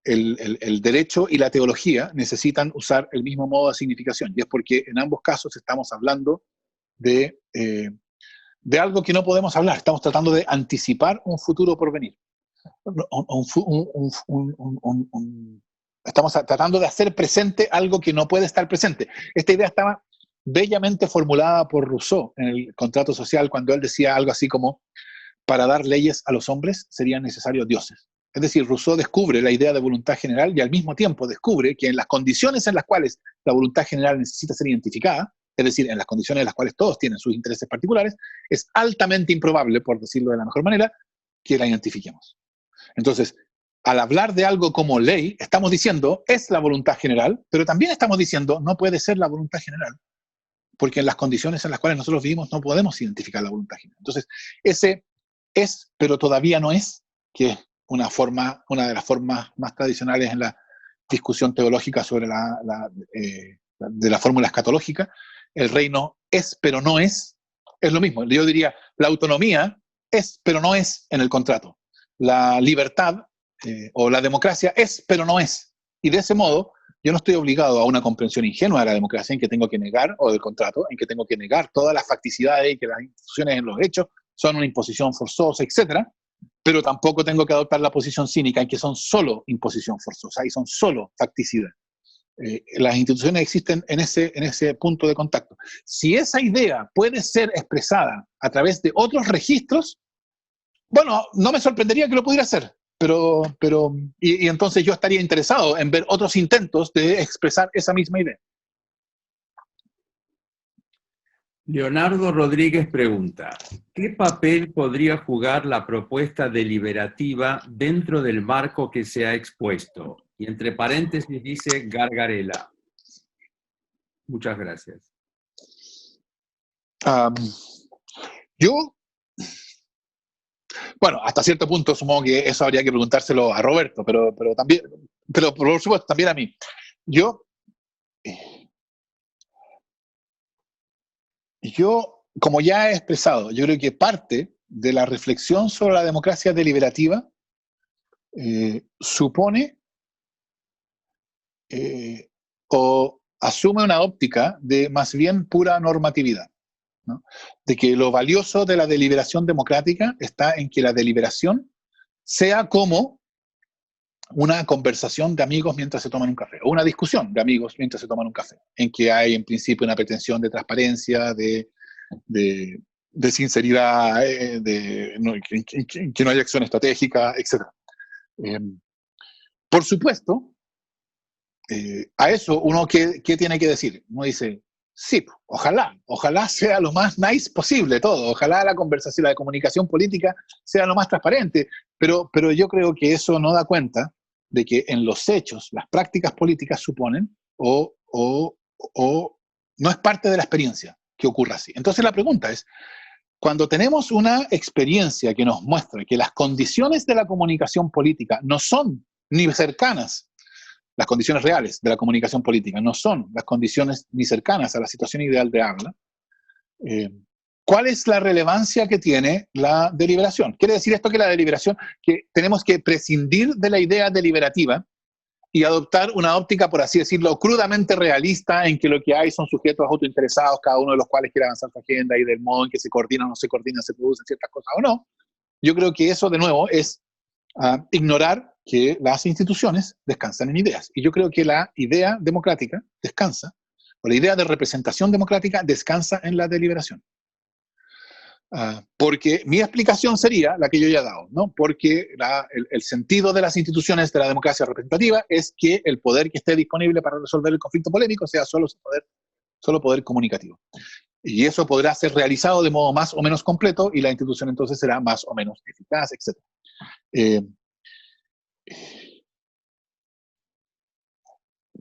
el derecho y la teología necesitan usar el mismo modo de significación, y es porque en ambos casos estamos hablando de algo que no podemos hablar, estamos tratando de anticipar un futuro por venir. Estamos tratando de hacer presente algo que no puede estar presente. Esta idea estaba bellamente formulada por Rousseau en el Contrato Social, cuando él decía algo así como: para dar leyes a los hombres serían necesarios dioses. Es decir, Rousseau descubre la idea de voluntad general y al mismo tiempo descubre que en las condiciones en las cuales la voluntad general necesita ser identificada, es decir, en las condiciones en las cuales todos tienen sus intereses particulares, es altamente improbable, por decirlo de la mejor manera, que la identifiquemos. Entonces, al hablar de algo como ley, estamos diciendo es la voluntad general, pero también estamos diciendo no puede ser la voluntad general, porque en las condiciones en las cuales nosotros vivimos no podemos identificar la voluntad general. Entonces, ese es, pero todavía no es, que es una de las formas más tradicionales en la discusión teológica sobre de la fórmula escatológica. El reino es, pero no es lo mismo. Yo diría, la autonomía es, pero no es en el contrato. La libertad o la democracia es, pero no es. Y de ese modo, yo no estoy obligado a una comprensión ingenua de la democracia en que tengo que negar, o del contrato, en que tengo que negar todas las facticidades y que las instituciones en los hechos son una imposición forzosa, etc. Pero tampoco tengo que adoptar la posición cínica en que son solo imposición forzosa y son solo facticidad. Las instituciones existen en ese punto de contacto. Si esa idea puede ser expresada a través de otros registros, bueno, no me sorprendería que lo pudiera hacer, y entonces yo estaría interesado en ver otros intentos de expresar esa misma idea. Leonardo Rodríguez pregunta: ¿qué papel podría jugar la propuesta deliberativa dentro del marco que se ha expuesto? Y entre paréntesis dice Gargarella. Muchas gracias. Bueno, hasta cierto punto supongo que eso habría que preguntárselo a Roberto, pero por supuesto también a mí. Yo, como ya he expresado, yo creo que parte de la reflexión sobre la democracia deliberativa supone o asume una óptica de más bien pura normatividad, ¿no? De que lo valioso de la deliberación democrática está en que la deliberación sea como una conversación de amigos mientras se toman un café, o una discusión de amigos mientras se toman un café, en que hay en principio una pretensión de transparencia, de sinceridad, que no haya acción estratégica, etc. Por supuesto, a eso uno, ¿qué tiene que decir? Uno dice, sí, ojalá sea lo más nice posible todo, ojalá la conversación, la comunicación política sea lo más transparente, pero yo creo que eso no da cuenta de que en los hechos, las prácticas políticas suponen o no es parte de la experiencia que ocurra así. Entonces la pregunta es, cuando tenemos una experiencia que nos muestra que las condiciones de la comunicación política no son ni cercanas, las condiciones reales de la comunicación política no son las condiciones ni cercanas a la situación ideal de habla, ¿cuál es la relevancia que tiene la deliberación? ¿Quiere decir esto que la deliberación, que tenemos que prescindir de la idea deliberativa y adoptar una óptica, por así decirlo, crudamente realista, en que lo que hay son sujetos autointeresados, cada uno de los cuales quiere avanzar su agenda, y del modo en que se coordina o no se coordina, se producen ciertas cosas o no? Yo creo que eso, de nuevo, es ignorar que las instituciones descansan en ideas. Y yo creo que la idea democrática descansa, o la idea de representación democrática descansa en la deliberación. Porque mi explicación sería la que yo ya he dado, ¿no? Porque el sentido de las instituciones de la democracia representativa es que el poder que esté disponible para resolver el conflicto polémico sea solo poder comunicativo. Y eso podrá ser realizado de modo más o menos completo, y la institución entonces será más o menos eficaz, etc.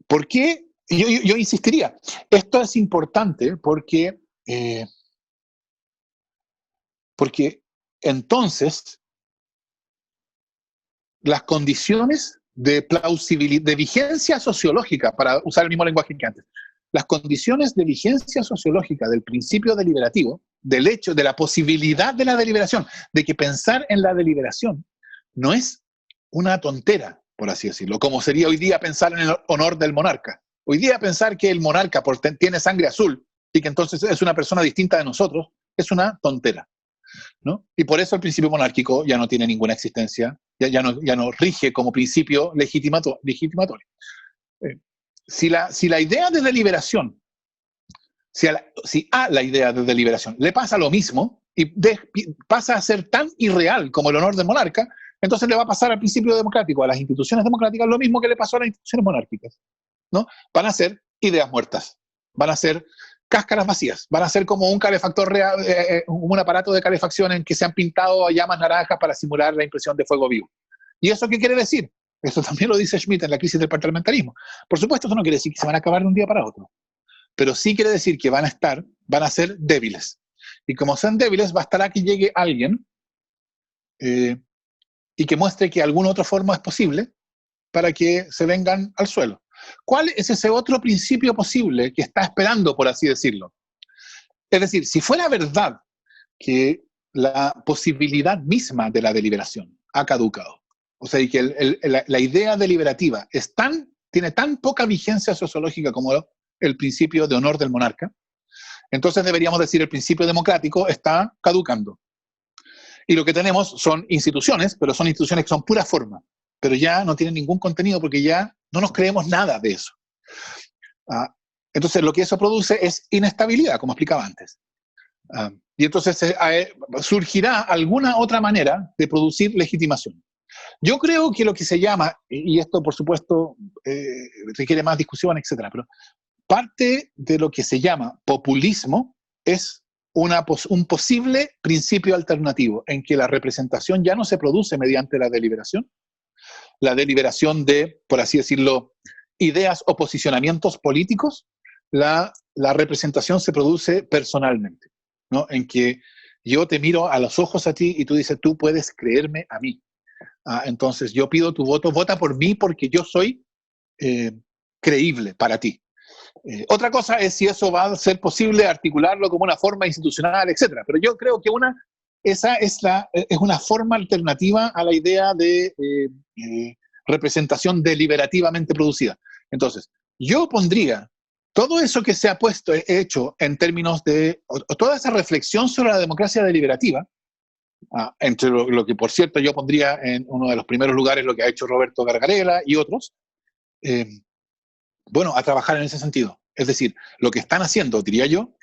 ¿Por qué? Yo insistiría, esto es importante porque entonces las condiciones de plausibilidad, de vigencia sociológica, para usar el mismo lenguaje que antes, las condiciones de vigencia sociológica del principio deliberativo, del hecho, de la posibilidad de la deliberación, de que pensar en la deliberación no es una tontera, por así decirlo, como sería hoy día pensar en el honor del monarca. Hoy día pensar que el monarca tiene sangre azul y que entonces es una persona distinta de nosotros, es una tontera, ¿no? Y por eso el principio monárquico ya no tiene ninguna existencia, ya no rige como principio legitimatorio. Si la idea de deliberación, si a la idea de deliberación le pasa lo mismo y pasa a ser tan irreal como el honor del monarca, entonces le va a pasar al principio democrático, a las instituciones democráticas, lo mismo que le pasó a las instituciones monárquicas, ¿no? Van a ser ideas muertas, van a ser cáscaras vacías, van a ser como un calefactor real, un aparato de calefacción en que se han pintado llamas naranjas para simular la impresión de fuego vivo. ¿Y eso qué quiere decir? Eso también lo dice Schmitt en La crisis del parlamentarismo. Por supuesto, eso no quiere decir que se van a acabar de un día para otro, pero sí quiere decir que van a ser débiles. Y como son débiles, bastará que llegue alguien y que muestre que alguna otra forma es posible para que se vengan al suelo. ¿Cuál es ese otro principio posible que está esperando, por así decirlo? Es decir, si fuera verdad que la posibilidad misma de la deliberación ha caducado, o sea, y que la idea deliberativa tiene tan poca vigencia sociológica como el principio de honor del monarca, entonces deberíamos decir el principio democrático está caducando. Y lo que tenemos son instituciones, pero son instituciones que son pura forma, pero ya no tienen ningún contenido porque ya no nos creemos nada de eso. Entonces lo que eso produce es inestabilidad, como explicaba antes. Y entonces surgirá alguna otra manera de producir legitimación. Yo creo que lo que se llama, y esto por supuesto requiere más discusión, etcétera, pero parte de lo que se llama populismo es un posible principio alternativo en que la representación ya no se produce mediante la deliberación de, por así decirlo, ideas o posicionamientos políticos, la representación se produce personalmente, ¿no? En que yo te miro a los ojos a ti y tú dices, tú puedes creerme a mí. Entonces yo pido tu voto, vota por mí porque yo soy creíble para ti. Otra cosa es si eso va a ser posible articularlo como una forma institucional, etcétera. Pero yo creo que esa es una forma alternativa a la idea de representación deliberativamente producida. Entonces, yo pondría todo eso que se ha hecho en términos de, o toda esa reflexión sobre la democracia deliberativa, entre lo que, por cierto, yo pondría en uno de los primeros lugares lo que ha hecho Roberto Gargarella y otros, bueno, a trabajar en ese sentido. Es decir, lo que están haciendo, diría yo,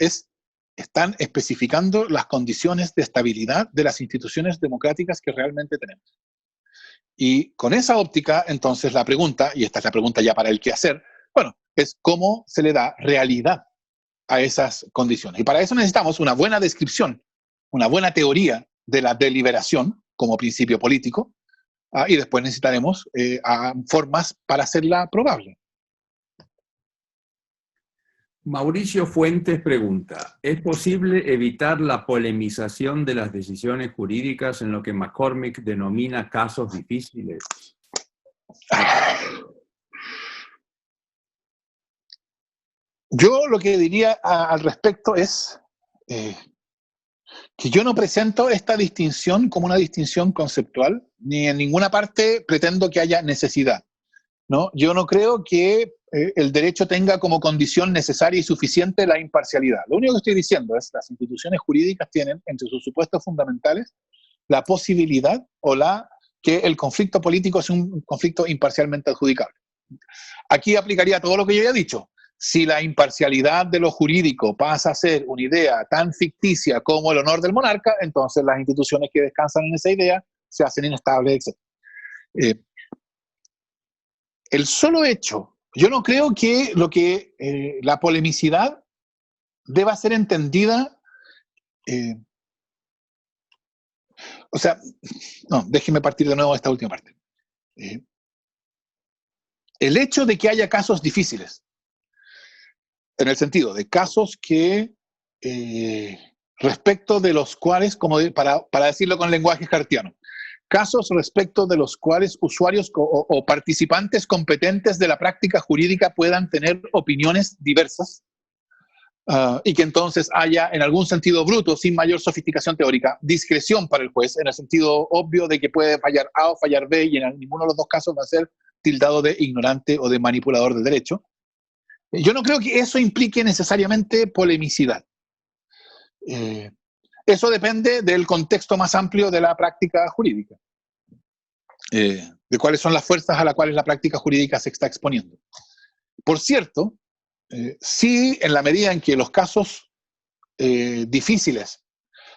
están especificando las condiciones de estabilidad de las instituciones democráticas que realmente tenemos. Y con esa óptica, entonces la pregunta, y esta es la pregunta ya para el qué hacer, bueno, es cómo se le da realidad a esas condiciones. Y para eso necesitamos una buena descripción, una buena teoría de la deliberación como principio político, y después necesitaremos formas para hacerla probable. Mauricio Fuentes pregunta, ¿es posible evitar la polemización de las decisiones jurídicas en lo que McCormick denomina casos difíciles? Yo lo que diría al respecto es que yo no presento esta distinción como una distinción conceptual, ni en ninguna parte pretendo que haya necesidad, ¿no? Yo no creo que el derecho tenga como condición necesaria y suficiente la imparcialidad. Lo único que estoy diciendo es que las instituciones jurídicas tienen entre sus supuestos fundamentales la posibilidad que el conflicto político es un conflicto imparcialmente adjudicable. Aquí aplicaría todo lo que yo ya he dicho. Si la imparcialidad de lo jurídico pasa a ser una idea tan ficticia como el honor del monarca, entonces las instituciones que descansan en esa idea se hacen inestables, etc. El solo hecho, yo no creo que la polemicidad deba ser entendida, o sea, no, déjeme partir de nuevo de esta última parte. El hecho de que haya casos difíciles, en el sentido de casos que respecto de los cuales, para decirlo con lenguaje cartiano, casos respecto de los cuales usuarios o participantes competentes de la práctica jurídica puedan tener opiniones diversas, y que entonces haya, en algún sentido bruto, sin mayor sofisticación teórica, discreción para el juez, en el sentido obvio de que puede fallar A o fallar B, y en ninguno de los dos casos va a ser tildado de ignorante o de manipulador del derecho. Yo no creo que eso implique necesariamente polemicidad. Eso depende del contexto más amplio de la práctica jurídica, de cuáles son las fuerzas a las cuales la práctica jurídica se está exponiendo. Por cierto, sí, en la medida en que los casos difíciles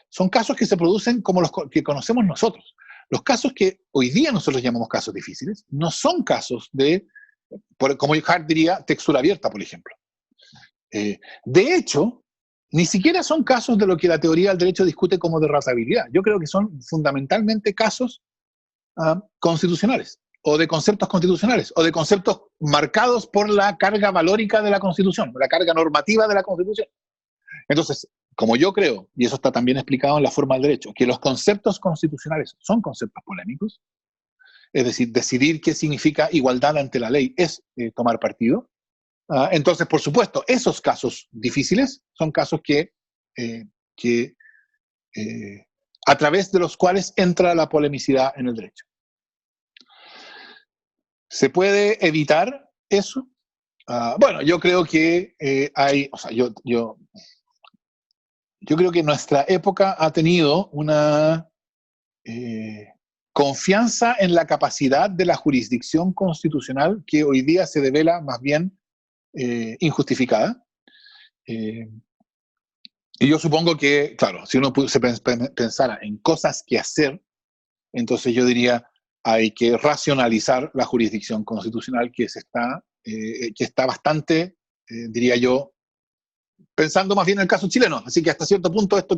son casos que se producen como los que conocemos nosotros. Los casos que hoy día nosotros llamamos casos difíciles no son casos como Hart diría, textura abierta, por ejemplo. De hecho, ni siquiera son casos de lo que la teoría del derecho discute como de razabilidad. Yo creo que son fundamentalmente casos constitucionales, o de conceptos constitucionales, o de conceptos marcados por la carga valórica de la Constitución, la carga normativa de la Constitución. Entonces, como yo creo, y eso está también explicado en la forma del derecho, que los conceptos constitucionales son conceptos polémicos, es decir, decidir qué significa igualdad ante la ley es tomar partido. Entonces, por supuesto, esos casos difíciles son casos a través de los cuales entra la polemicidad en el derecho. ¿Se puede evitar eso? Bueno, yo creo que yo creo que nuestra época ha tenido una confianza en la capacidad de la jurisdicción constitucional que hoy día se devela más bien injustificada. Y yo supongo que, claro, si uno se pensara en cosas que hacer, entonces yo diría, hay que racionalizar la jurisdicción constitucional que está bastante, diría yo, pensando más bien en el caso chileno. Así que hasta cierto punto esto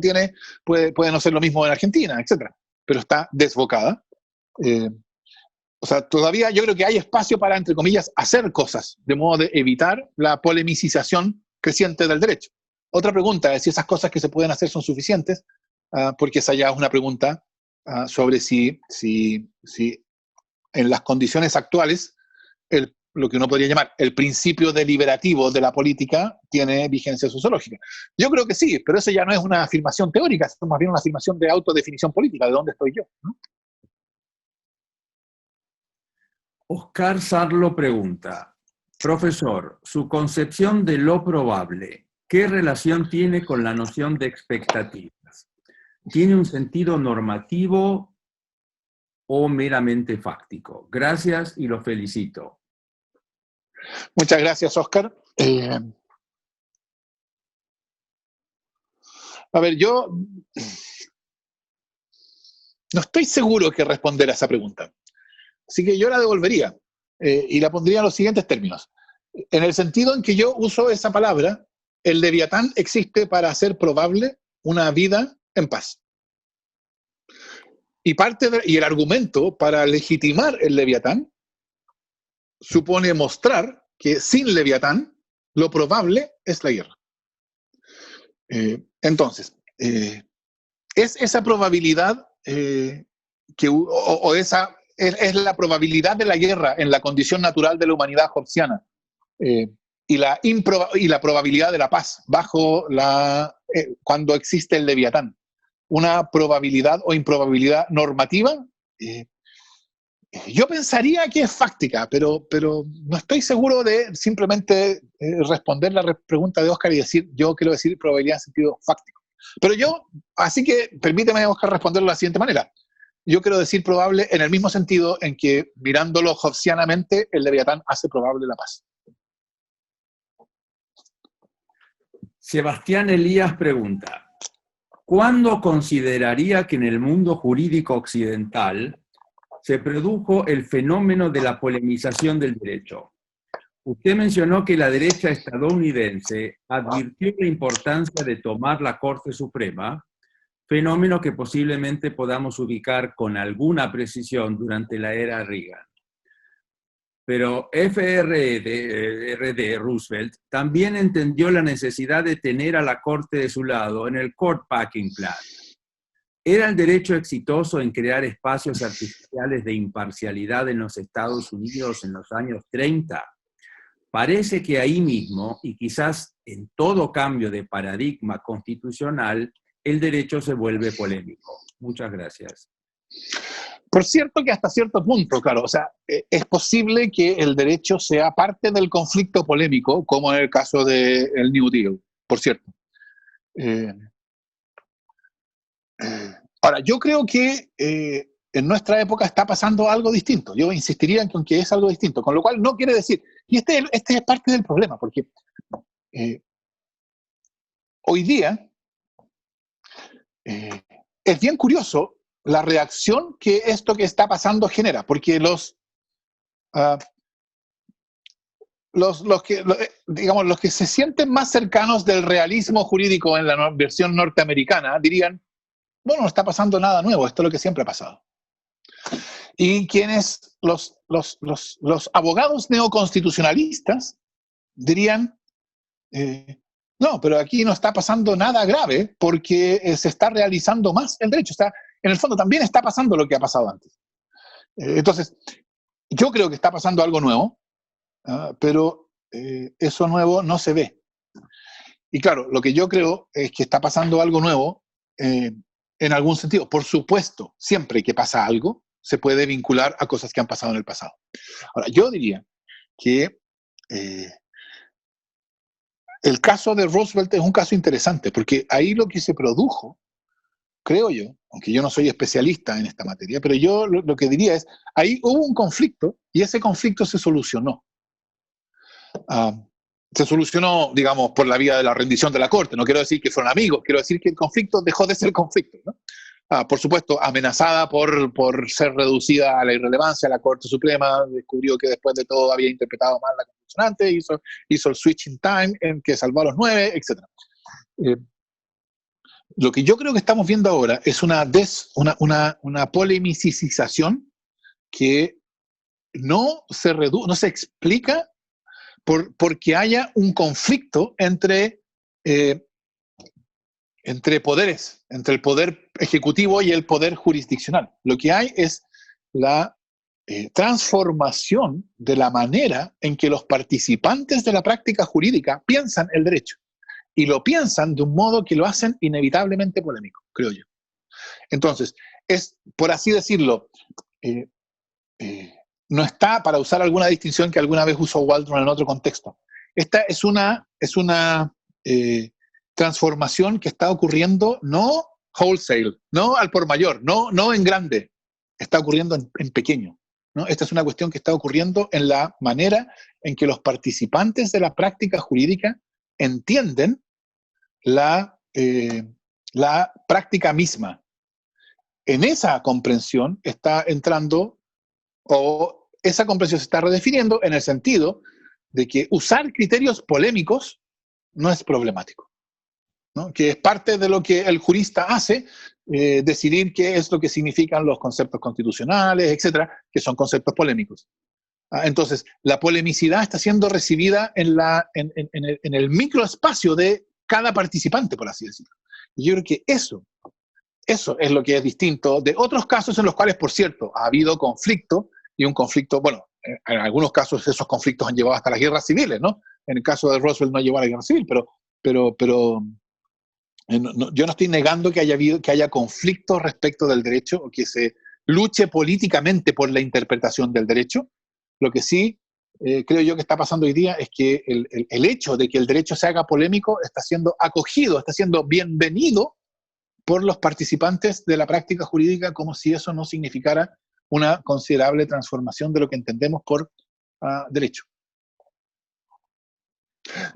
puede no ser lo mismo en Argentina, etc. Pero está desbocada. O sea, todavía yo creo que hay espacio para, entre comillas, hacer cosas, de modo de evitar la polemicización creciente del derecho. Otra pregunta es si esas cosas que se pueden hacer son suficientes, porque esa ya es una pregunta sobre si en las condiciones actuales lo que uno podría llamar el principio deliberativo de la política tiene vigencia sociológica. Yo creo que sí, pero eso ya no es una afirmación teórica, es más bien una afirmación de autodefinición política, de dónde estoy yo, ¿no? Oscar Sarlo pregunta, Profesor, su concepción de lo probable, ¿qué relación tiene con la noción de expectativas? ¿Tiene un sentido normativo o meramente fáctico? Gracias y lo felicito. Muchas gracias, Oscar. A ver, yo no estoy seguro que responder a esa pregunta. Así que yo la devolvería y la pondría en los siguientes términos. En el sentido en que yo uso esa palabra, el Leviatán existe para hacer probable una vida en paz. Y el argumento para legitimar el Leviatán supone mostrar que sin Leviatán lo probable es la guerra. Entonces, es esa probabilidad esa es la probabilidad de la guerra en la condición natural de la humanidad hobbesiana y la probabilidad de la paz cuando existe el Leviatán. Una probabilidad o improbabilidad normativa. Yo pensaría que es fáctica, pero no estoy seguro de simplemente responder la pregunta de Oscar y decir, yo quiero decir probabilidad en sentido fáctico. Pero así que permíteme, Oscar, responderlo de la siguiente manera. Yo quiero decir probable en el mismo sentido en que, mirándolo hobbesianamente, el Leviatán hace probable la paz. Sebastián Elías pregunta, ¿cuándo consideraría que en el mundo jurídico occidental se produjo el fenómeno de la polemización del derecho? Usted mencionó que la derecha estadounidense advirtió la importancia de tomar la Corte Suprema, fenómeno que posiblemente podamos ubicar con alguna precisión durante la era Reagan. Pero FRD, Roosevelt, también entendió la necesidad de tener a la Corte de su lado en el Court Packing Plan. ¿Era el derecho exitoso en crear espacios artificiales de imparcialidad en los Estados Unidos en los años 30? Parece que ahí mismo, y quizás en todo cambio de paradigma constitucional, el derecho se vuelve polémico. Muchas gracias. Por cierto que hasta cierto punto, claro, o sea, es posible que el derecho sea parte del conflicto polémico, como en el caso del New Deal, por cierto. Ahora, yo creo que en nuestra época está pasando algo distinto. Yo insistiría en que es algo distinto, con lo cual no quiere decir, y este es parte del problema, porque hoy día es bien curioso la reacción que esto que está pasando genera, porque los que se sienten más cercanos del realismo jurídico en la versión norteamericana dirían, bueno, no está pasando nada nuevo, esto es lo que siempre ha pasado. Y quienes, los abogados neoconstitucionalistas dirían, no, pero aquí no está pasando nada grave porque se está realizando más el derecho. En el fondo también está pasando lo que ha pasado antes. Entonces, yo creo que está pasando algo nuevo, pero eso nuevo no se ve. Y claro, lo que yo creo es que está pasando algo nuevo en algún sentido. Por supuesto, siempre que pasa algo, se puede vincular a cosas que han pasado en el pasado. Ahora, yo diría que el caso de Roosevelt es un caso interesante, porque ahí lo que se produjo, creo yo, aunque yo no soy especialista en esta materia, pero yo lo que diría es, ahí hubo un conflicto y ese conflicto se solucionó. Se solucionó, digamos, por la vía de la rendición de la Corte. No quiero decir que fueron amigos, quiero decir que el conflicto dejó de ser conflicto, ¿no? Por supuesto, amenazada por ser reducida a la irrelevancia, la Corte Suprema descubrió que después de todo había interpretado mal la condicionante, hizo el switch in time en que salvó a los 9, etc. Lo que yo creo que estamos viendo ahora es una polemicización que no se explica porque haya un conflicto entre poderes, entre el poder ejecutivo y el poder jurisdiccional. Lo que hay es la transformación de la manera en que los participantes de la práctica jurídica piensan el derecho. Y lo piensan de un modo que lo hacen inevitablemente polémico, creo yo. Entonces, es, por así decirlo, no está, para usar alguna distinción que alguna vez usó Waldron en otro contexto, esta es una transformación que está ocurriendo no wholesale, no al por mayor, no en grande, está ocurriendo en pequeño, ¿no? Esta es una cuestión que está ocurriendo en la manera en que los participantes de la práctica jurídica entienden la práctica misma. En esa comprensión está entrando, o esa comprensión se está redefiniendo en el sentido de que usar criterios polémicos no es problemático, ¿no? Que es parte de lo que el jurista hace, decidir qué es lo que significan los conceptos constitucionales, etcétera, que son conceptos polémicos. Entonces, la polemicidad está siendo recibida en el microespacio de cada participante, por así decirlo. Y yo creo que eso es lo que es distinto de otros casos en los cuales, por cierto, ha habido conflicto, y un conflicto, bueno, en algunos casos esos conflictos han llevado hasta las guerras civiles, ¿no? En el caso de Roswell no llevó a la guerra civil, pero yo no estoy negando que haya conflictos respecto del derecho o que se luche políticamente por la interpretación del derecho. Lo que sí creo yo que está pasando hoy día es que el hecho de que el derecho se haga polémico está siendo acogido, está siendo bienvenido por los participantes de la práctica jurídica, como si eso no significara una considerable transformación de lo que entendemos por derecho.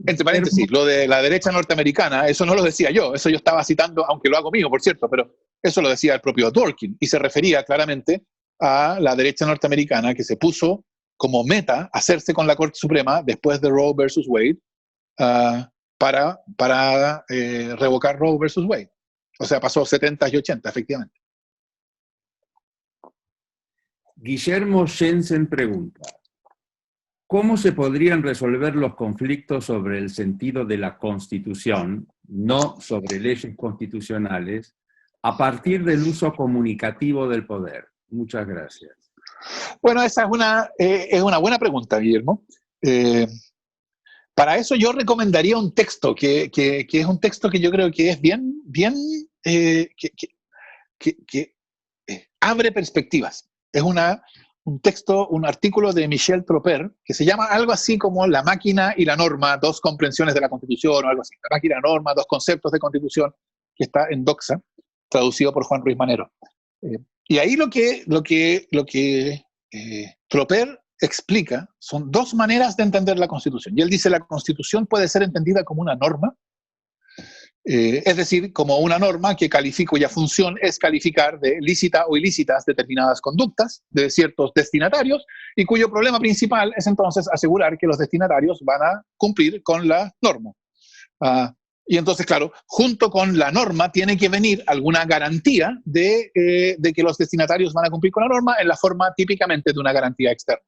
Entre paréntesis, lo de la derecha norteamericana, eso no lo decía yo, eso yo estaba citando, aunque lo hago mío, por cierto, pero eso lo decía el propio Dworkin, y se refería claramente a la derecha norteamericana que se puso como meta hacerse con la Corte Suprema después de Roe versus Wade para revocar Roe versus Wade. O sea, pasó 70 y 80, efectivamente. Guillermo Jensen pregunta: ¿cómo se podrían resolver los conflictos sobre el sentido de la Constitución, no sobre leyes constitucionales, a partir del uso comunicativo del poder? Muchas gracias. Bueno, esa es una buena pregunta, Guillermo. Para eso yo recomendaría un texto, que es un texto que yo creo que es bien que abre perspectivas. Es un texto, un artículo de Michel Troper, que se llama algo así como La máquina y la norma, dos comprensiones de la Constitución, o algo así. La máquina y la norma, dos conceptos de Constitución, que está en Doxa, traducido por Juan Ruiz Manero. Y ahí lo que Troper explica son dos maneras de entender la Constitución. Y él dice: la Constitución puede ser entendida como una norma, es decir, como una norma cuya función es calificar de lícita o ilícitas determinadas conductas de ciertos destinatarios, y cuyo problema principal es entonces asegurar que los destinatarios van a cumplir con la norma. Y entonces, claro, junto con la norma tiene que venir alguna garantía de que los destinatarios van a cumplir con la norma en la forma típicamente de una garantía externa,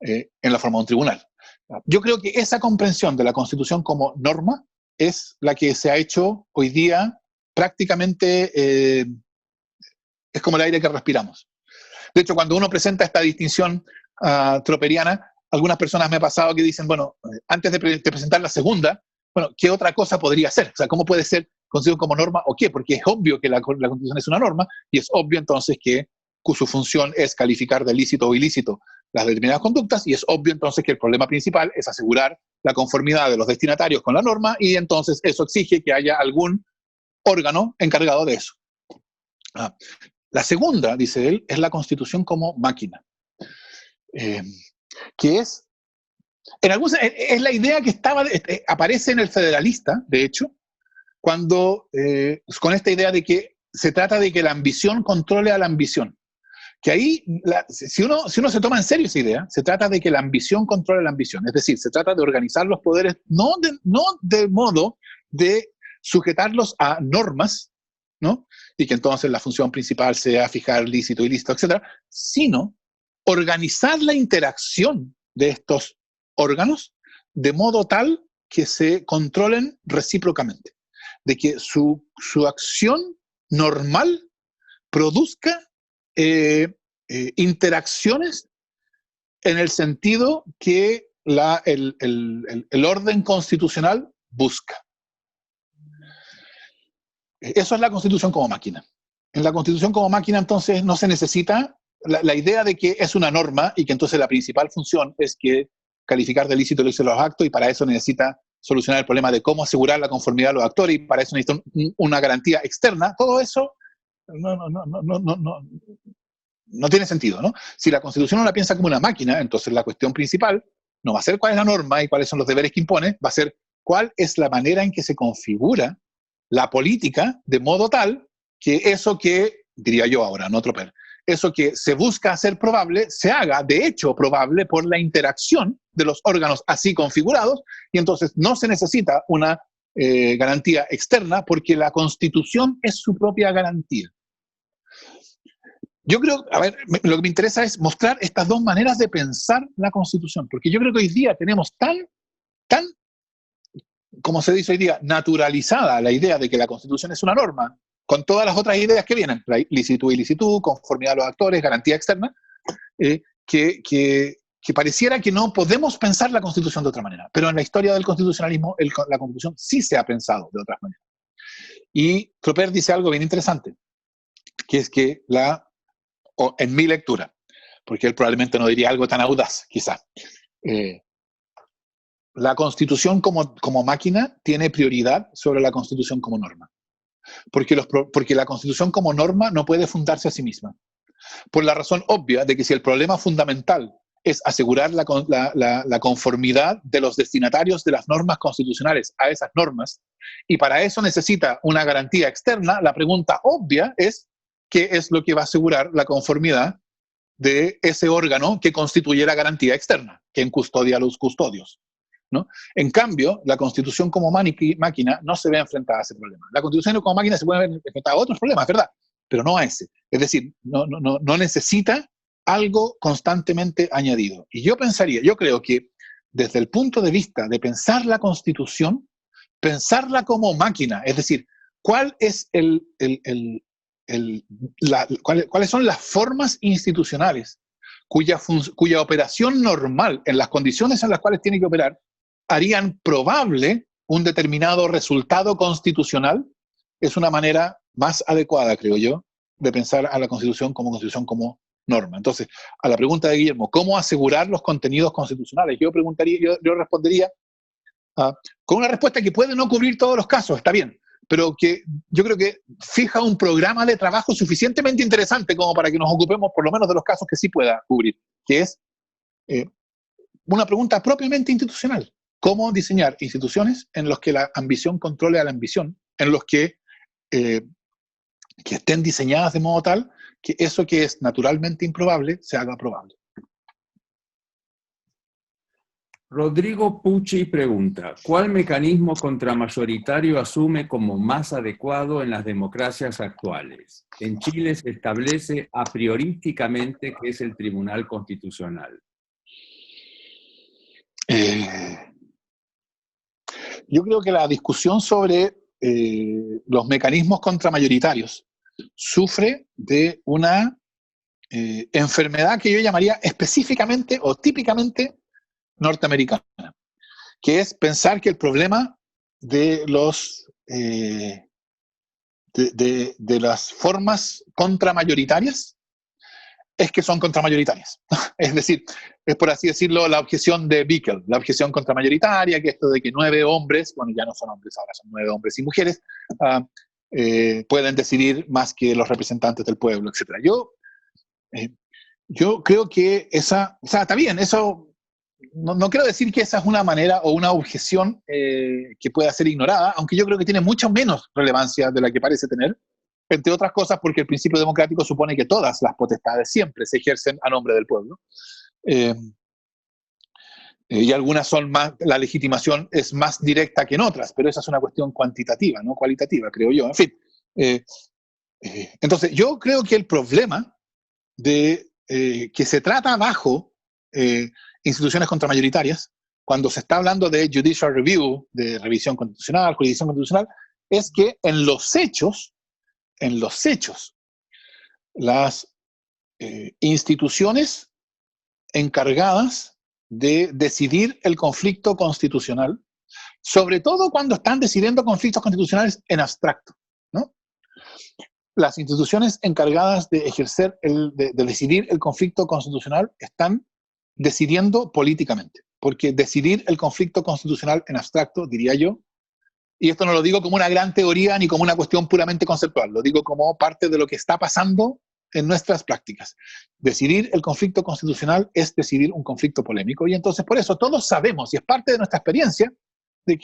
en la forma de un tribunal. Yo creo que esa comprensión de la Constitución como norma es la que se ha hecho hoy día prácticamente, es como el aire que respiramos. De hecho, cuando uno presenta esta distinción troperiana, algunas personas me ha pasado que dicen, bueno, antes de presentar la segunda, bueno, ¿qué otra cosa podría ser? O sea, ¿cómo puede ser considerado como norma o qué? Porque es obvio que la Constitución es una norma, y es obvio entonces que su función es calificar de lícito o ilícito las determinadas conductas, y es obvio entonces que el problema principal es asegurar la conformidad de los destinatarios con la norma, y entonces eso exige que haya algún órgano encargado de eso. La segunda, dice él, es la Constitución como máquina, que es la idea que aparece en el Federalista, de hecho, cuando con esta idea de que se trata de que la ambición controle a la ambición. Que ahí, si uno se toma en serio esa idea, se trata de que la ambición controle la ambición. Es decir, se trata de organizar los poderes no de modo de sujetarlos a normas, ¿no? Y que entonces la función principal sea fijar lícito, ilícito, etcétera, sino organizar la interacción de estos órganos de modo tal que se controlen recíprocamente, de que su acción normal produzca interacciones en el sentido que el orden constitucional busca. Eso es la Constitución como máquina. En la Constitución como máquina, entonces, no se necesita la idea de que es una norma y que entonces la principal función es que calificar de ilícito los actos y para eso necesita solucionar el problema de cómo asegurar la conformidad de los actores y para eso necesita una garantía externa, todo eso no tiene sentido, ¿no? Si la Constitución no la piensa como una máquina, entonces la cuestión principal no va a ser cuál es la norma y cuáles son los deberes que impone, va a ser cuál es la manera en que se configura la política de modo tal que eso que, diría yo ahora, no Tropper, eso que se busca hacer probable, se haga de hecho probable por la interacción de los órganos así configurados, y entonces no se necesita una garantía externa porque la Constitución es su propia garantía. Yo creo, a ver, lo que me interesa es mostrar estas dos maneras de pensar la Constitución, porque yo creo que hoy día tenemos tan, como se dice hoy día, naturalizada la idea de que la Constitución es una norma, con todas las otras ideas que vienen, licitud, ilicitud, conformidad a los actores, garantía externa, que pareciera que no podemos pensar la Constitución de otra manera. Pero en la historia del constitucionalismo, la Constitución sí se ha pensado de otras maneras. Y Tropper dice algo bien interesante, que es que en mi lectura, porque él probablemente no diría algo tan audaz, quizá, la Constitución como máquina tiene prioridad sobre la Constitución como norma. Porque la Constitución como norma no puede fundarse a sí misma. Por la razón obvia de que si el problema fundamental es asegurar la conformidad de los destinatarios de las normas constitucionales a esas normas, y para eso necesita una garantía externa, la pregunta obvia es ¿qué es lo que va a asegurar la conformidad de ese órgano que constituye la garantía externa, quien custodia a los custodios, ¿no? En cambio, la Constitución como máquina no se ve enfrentada a ese problema. La Constitución como máquina se puede ver enfrentada a otros problemas, ¿verdad? Pero no a ese. Es decir, no necesita algo constantemente añadido. Y yo creo que desde el punto de vista de pensar la Constitución, pensarla como máquina, es decir, ¿cuáles son las formas institucionales cuya operación normal, en las condiciones en las cuales tiene que operar, harían probable un determinado resultado constitucional? Es una manera más adecuada, creo yo, de pensar a la Constitución como norma. Entonces, a la pregunta de Guillermo, ¿cómo asegurar los contenidos constitucionales? Yo respondería con una respuesta que puede no cubrir todos los casos, está bien, pero que yo creo que fija un programa de trabajo suficientemente interesante como para que nos ocupemos por lo menos de los casos que sí pueda cubrir, que es una pregunta propiamente institucional. ¿Cómo diseñar instituciones en los que la ambición controle a la ambición, en los que estén diseñadas de modo tal que eso que es naturalmente improbable se haga probable? Rodrigo Pucci pregunta, ¿cuál mecanismo contramayoritario asume como más adecuado en las democracias actuales? En Chile se establece a priorísticamente que es el Tribunal Constitucional. Yo creo que la discusión sobre los mecanismos contramayoritarios sufre de una enfermedad que yo llamaría específicamente o típicamente norteamericana, que es pensar que el problema de las formas contramayoritarias es que son contramayoritarias. Es decir, es por así decirlo la objeción de Bickel, la objeción contramayoritaria, que esto de que 9 hombres, bueno, ya no son hombres, ahora son 9 hombres y mujeres, pueden decidir más que los representantes del pueblo, etc. Yo creo que está bien, eso no quiero decir que esa es una manera o una objeción que pueda ser ignorada, aunque yo creo que tiene mucho menos relevancia de la que parece tener, entre otras cosas porque el principio democrático supone que todas las potestades siempre se ejercen a nombre del pueblo. Y algunas son más, la legitimación es más directa que en otras, pero esa es una cuestión cuantitativa, no cualitativa, creo yo. En fin, entonces yo creo que el problema de que se trata bajo instituciones contramayoritarias, cuando se está hablando de judicial review, de revisión constitucional, jurisdicción constitucional, es que en los hechos, las instituciones encargadas de decidir el conflicto constitucional, sobre todo cuando están decidiendo conflictos constitucionales en abstracto, ¿no? las instituciones encargadas de ejercer, de decidir el conflicto constitucional están decidiendo políticamente. Porque decidir el conflicto constitucional en abstracto, diría yo, y esto no lo digo como una gran teoría ni como una cuestión puramente conceptual, lo digo como parte de lo que está pasando en nuestras prácticas. Decidir el conflicto constitucional es decidir un conflicto polémico, y entonces por eso todos sabemos, y es parte de nuestra experiencia, de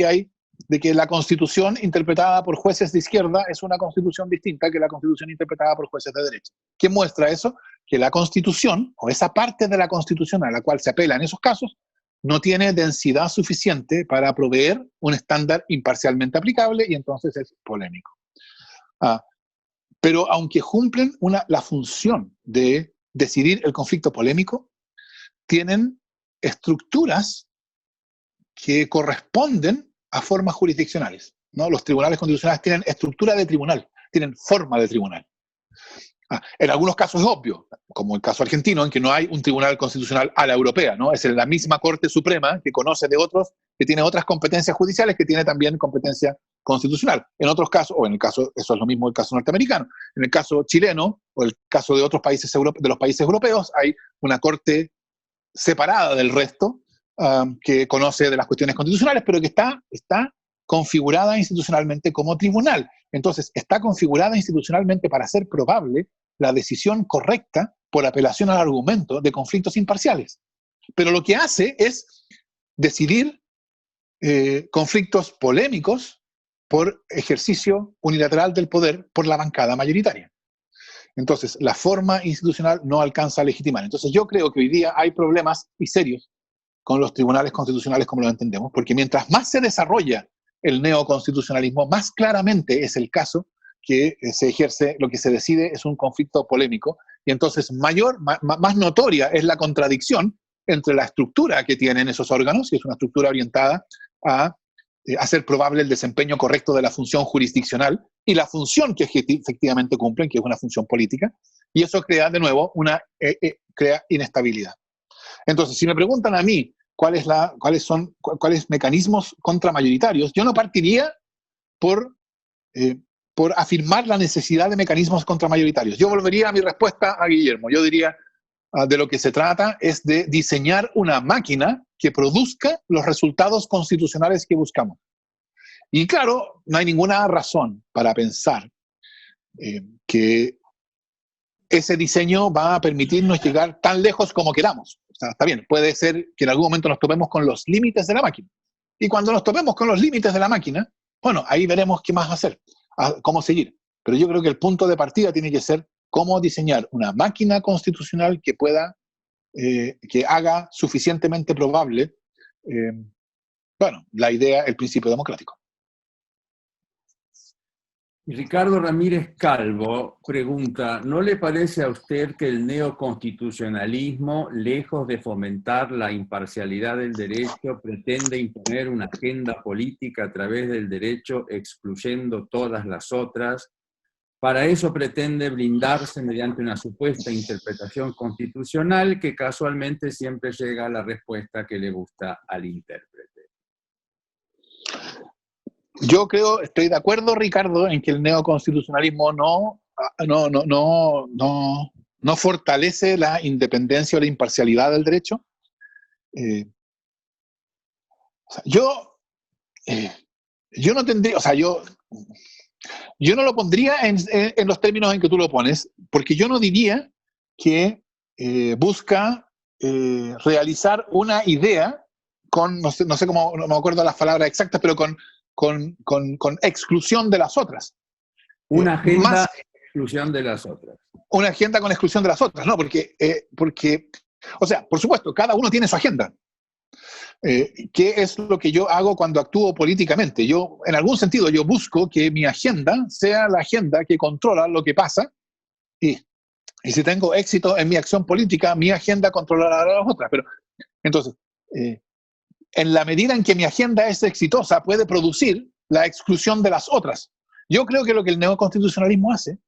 que la Constitución interpretada por jueces de izquierda es una Constitución distinta que la Constitución interpretada por jueces de derecha. ¿Qué muestra eso? Que la Constitución, o esa parte de la Constitución a la cual se apela en esos casos, no tiene densidad suficiente para proveer un estándar imparcialmente aplicable, y entonces es polémico. Pero aunque cumplen la función de decidir el conflicto polémico, tienen estructuras que corresponden a formas jurisdiccionales, ¿no? Los tribunales constitucionales tienen estructura de tribunal, tienen forma de tribunal. En algunos casos es obvio, como el caso argentino, en que no hay un tribunal constitucional a la europea, ¿no? Es la misma Corte Suprema que conoce de otros, que tiene otras competencias judiciales, que tiene también competencia constitucional. En otros casos, o en el caso, eso es lo mismo el caso norteamericano, en el caso chileno, o el caso de otros países de los países europeos, hay una Corte separada del resto, que conoce de las cuestiones constitucionales, pero que está configurada institucionalmente como tribunal. Entonces, está configurada institucionalmente para hacer probable la decisión correcta por apelación al argumento de conflictos imparciales. Pero lo que hace es decidir conflictos polémicos por ejercicio unilateral del poder por la bancada mayoritaria. Entonces, la forma institucional no alcanza a legitimar. Entonces, yo creo que hoy día hay problemas y serios con los tribunales constitucionales como lo entendemos, porque mientras más se desarrolla el neoconstitucionalismo, más claramente es el caso que se ejerce, lo que se decide es un conflicto polémico, y entonces más notoria es la contradicción entre la estructura que tienen esos órganos, que es una estructura orientada a hacer probable el desempeño correcto de la función jurisdiccional, y la función que efectivamente cumplen, que es una función política, y eso crea de nuevo crea inestabilidad. Entonces, si me preguntan a mí cuáles mecanismos contramayoritarios, yo no partiría por afirmar la necesidad de mecanismos contramayoritarios. Yo volvería a mi respuesta a Guillermo. Yo diría, de lo que se trata es de diseñar una máquina que produzca los resultados constitucionales que buscamos. Y claro, no hay ninguna razón para pensar que ese diseño va a permitirnos llegar tan lejos como queramos. O sea, está bien, puede ser que en algún momento nos topemos con los límites de la máquina. Y cuando nos topemos con los límites de la máquina, bueno, ahí veremos qué más hacer, cómo seguir. Pero yo creo que el punto de partida tiene que ser cómo diseñar una máquina constitucional que pueda, que haga suficientemente probable, la idea, el principio democrático. Ricardo Ramírez Calvo pregunta, ¿no le parece a usted que el neoconstitucionalismo, lejos de fomentar la imparcialidad del derecho, pretende imponer una agenda política a través del derecho, excluyendo todas las otras? Para eso pretende blindarse mediante una supuesta interpretación constitucional que casualmente siempre llega a la respuesta que le gusta al intérprete. Yo estoy de acuerdo, Ricardo, en que el neoconstitucionalismo no fortalece la independencia o la imparcialidad del derecho. Yo no tendría, yo no lo pondría en los términos en que tú lo pones, porque yo no diría que busca realizar una idea con, no sé cómo, no me acuerdo las palabras exactas, pero con exclusión de las otras. Una agenda exclusión de las otras. Una agenda con exclusión de las otras, ¿no? Porque, o sea, por supuesto, cada uno tiene su agenda. ¿Qué es lo que yo hago cuando actúo políticamente? Yo, en algún sentido, yo busco que mi agenda sea la agenda que controla lo que pasa, y si tengo éxito en mi acción política, mi agenda controlará a las otras. Pero, entonces, en la medida en que mi agenda es exitosa, puede producir la exclusión de las otras. Yo creo que lo que el neoconstitucionalismo hace,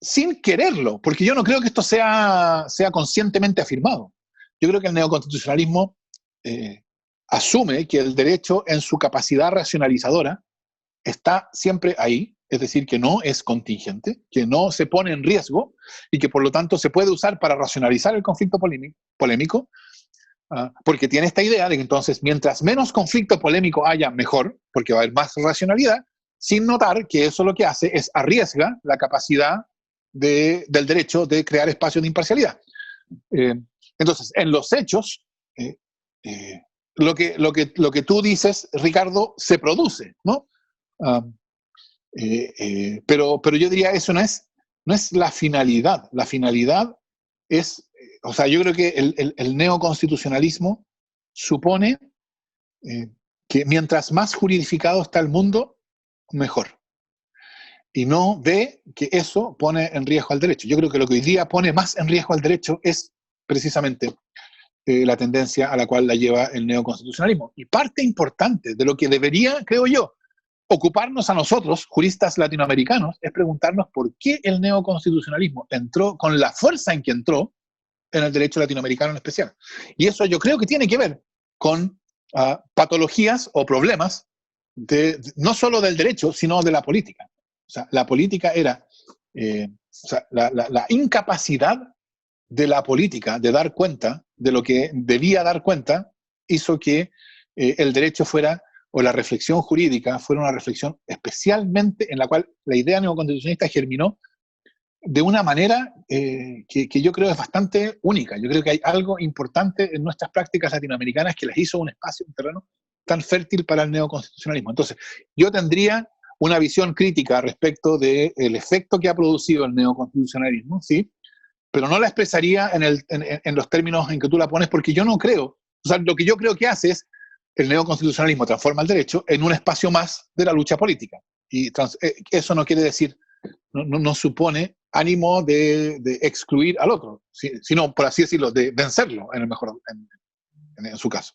sin quererlo, porque yo no creo que esto sea conscientemente afirmado. Yo creo que el neoconstitucionalismo asume que el derecho, en su capacidad racionalizadora, está siempre ahí, es decir, que no es contingente, que no se pone en riesgo y que por lo tanto se puede usar para racionalizar el conflicto polémico, porque tiene esta idea de que entonces mientras menos conflicto polémico haya, mejor, porque va a haber más racionalidad, sin notar que eso lo que hace es arriesga la capacidad del derecho de crear espacios de imparcialidad. Entonces, en los hechos, lo que tú dices, Ricardo, se produce, ¿no? Pero yo diría eso no es la finalidad. La finalidad es, o sea, yo creo que el neoconstitucionalismo supone que mientras más juridificado está el mundo, mejor. Y no ve que eso pone en riesgo al derecho. Yo creo que lo que hoy día pone más en riesgo al derecho es precisamente la tendencia a la cual la lleva el neoconstitucionalismo. Y parte importante de lo que debería, creo yo, ocuparnos a nosotros, juristas latinoamericanos, es preguntarnos por qué el neoconstitucionalismo entró con la fuerza en que entró en el derecho latinoamericano en especial. Y eso yo creo que tiene que ver con patologías o problemas no solo del derecho, sino de la política. O sea, la política era la incapacidad de la política de dar cuenta de lo que debía dar cuenta hizo que el derecho fuera, o la reflexión jurídica fuera una reflexión especialmente en la cual la idea neoconstitucionalista germinó de una manera que yo creo es bastante única. Yo creo que hay algo importante en nuestras prácticas latinoamericanas que les hizo un espacio, un terreno tan fértil para el neoconstitucionalismo. Entonces, yo tendría una visión crítica respecto del efecto que ha producido el neoconstitucionalismo, ¿sí? Pero no la expresaría en los términos en que tú la pones, porque yo no creo, o sea, lo que yo creo que hace es el neoconstitucionalismo transforma el derecho en un espacio más de la lucha política. Y eso no quiere decir, no supone ánimo de excluir al otro, sino, por así decirlo, de vencerlo en su caso.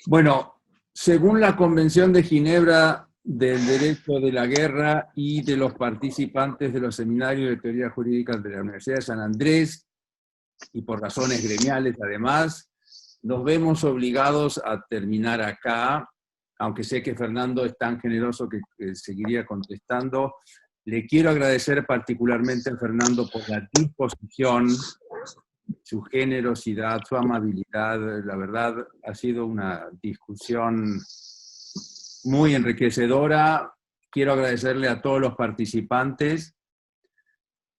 Bueno, según la Convención de Ginebra del Derecho de la Guerra y de los participantes de los seminarios de teoría jurídica de la Universidad de San Andrés, y por razones gremiales además, nos vemos obligados a terminar acá, aunque sé que Fernando es tan generoso que seguiría contestando. Le quiero agradecer particularmente a Fernando por la disposición, su generosidad, su amabilidad. La verdad, ha sido una discusión muy enriquecedora. Quiero agradecerle a todos los participantes.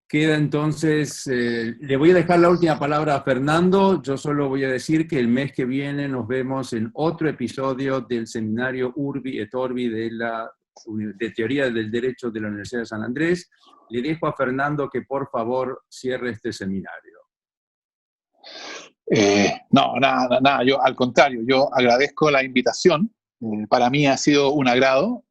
Queda entonces, le voy a dejar la última palabra a Fernando. Yo solo voy a decir que el mes que viene nos vemos en otro episodio del seminario Urbi et Orbi de Teoría del Derecho de la Universidad de San Andrés. Le dejo a Fernando que por favor cierre este seminario. No, nada, yo al contrario, yo agradezco la invitación. Para mí ha sido un agrado.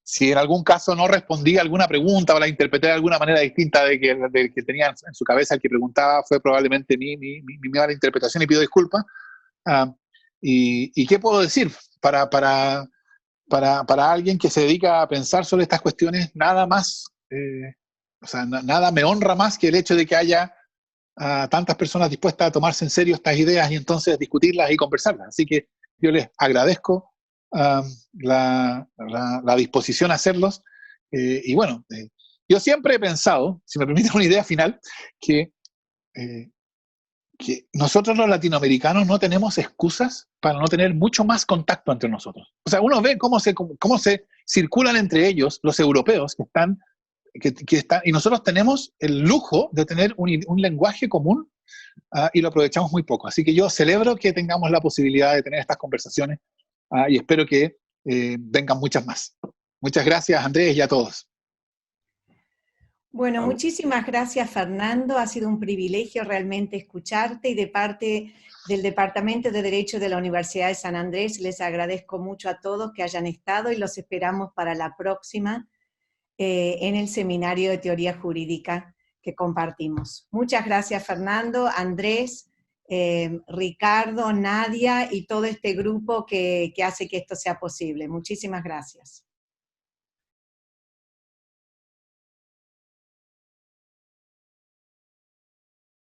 Si en algún caso no respondí a alguna pregunta o la interpreté de alguna manera distinta de que tenía en su cabeza el que preguntaba, fue probablemente mi mala interpretación y pido disculpas. ¿Y qué puedo decir? Para alguien que se dedica a pensar sobre estas cuestiones, nada más, o sea, nada me honra más que el hecho de que haya tantas personas dispuestas a tomarse en serio estas ideas y entonces discutirlas y conversarlas. Así que yo les agradezco la disposición a hacerlos. Y bueno, yo siempre he pensado, si me permiten una idea final, que nosotros los latinoamericanos no tenemos excusas para no tener mucho más contacto entre nosotros. O sea, uno ve cómo se circulan entre ellos los europeos que están, y nosotros tenemos el lujo de tener un lenguaje común y lo aprovechamos muy poco. Así que yo celebro que tengamos la posibilidad de tener estas conversaciones y espero que vengan muchas más. Muchas gracias, Andrés, y a todos. Bueno, muchísimas gracias, Fernando. Ha sido un privilegio realmente escucharte y de parte del Departamento de Derecho de la Universidad de San Andrés les agradezco mucho a todos que hayan estado y los esperamos para la próxima en el seminario de teoría jurídica que compartimos. Muchas gracias, Fernando, Andrés, Ricardo, Nadia y todo este grupo que hace que esto sea posible. Muchísimas gracias.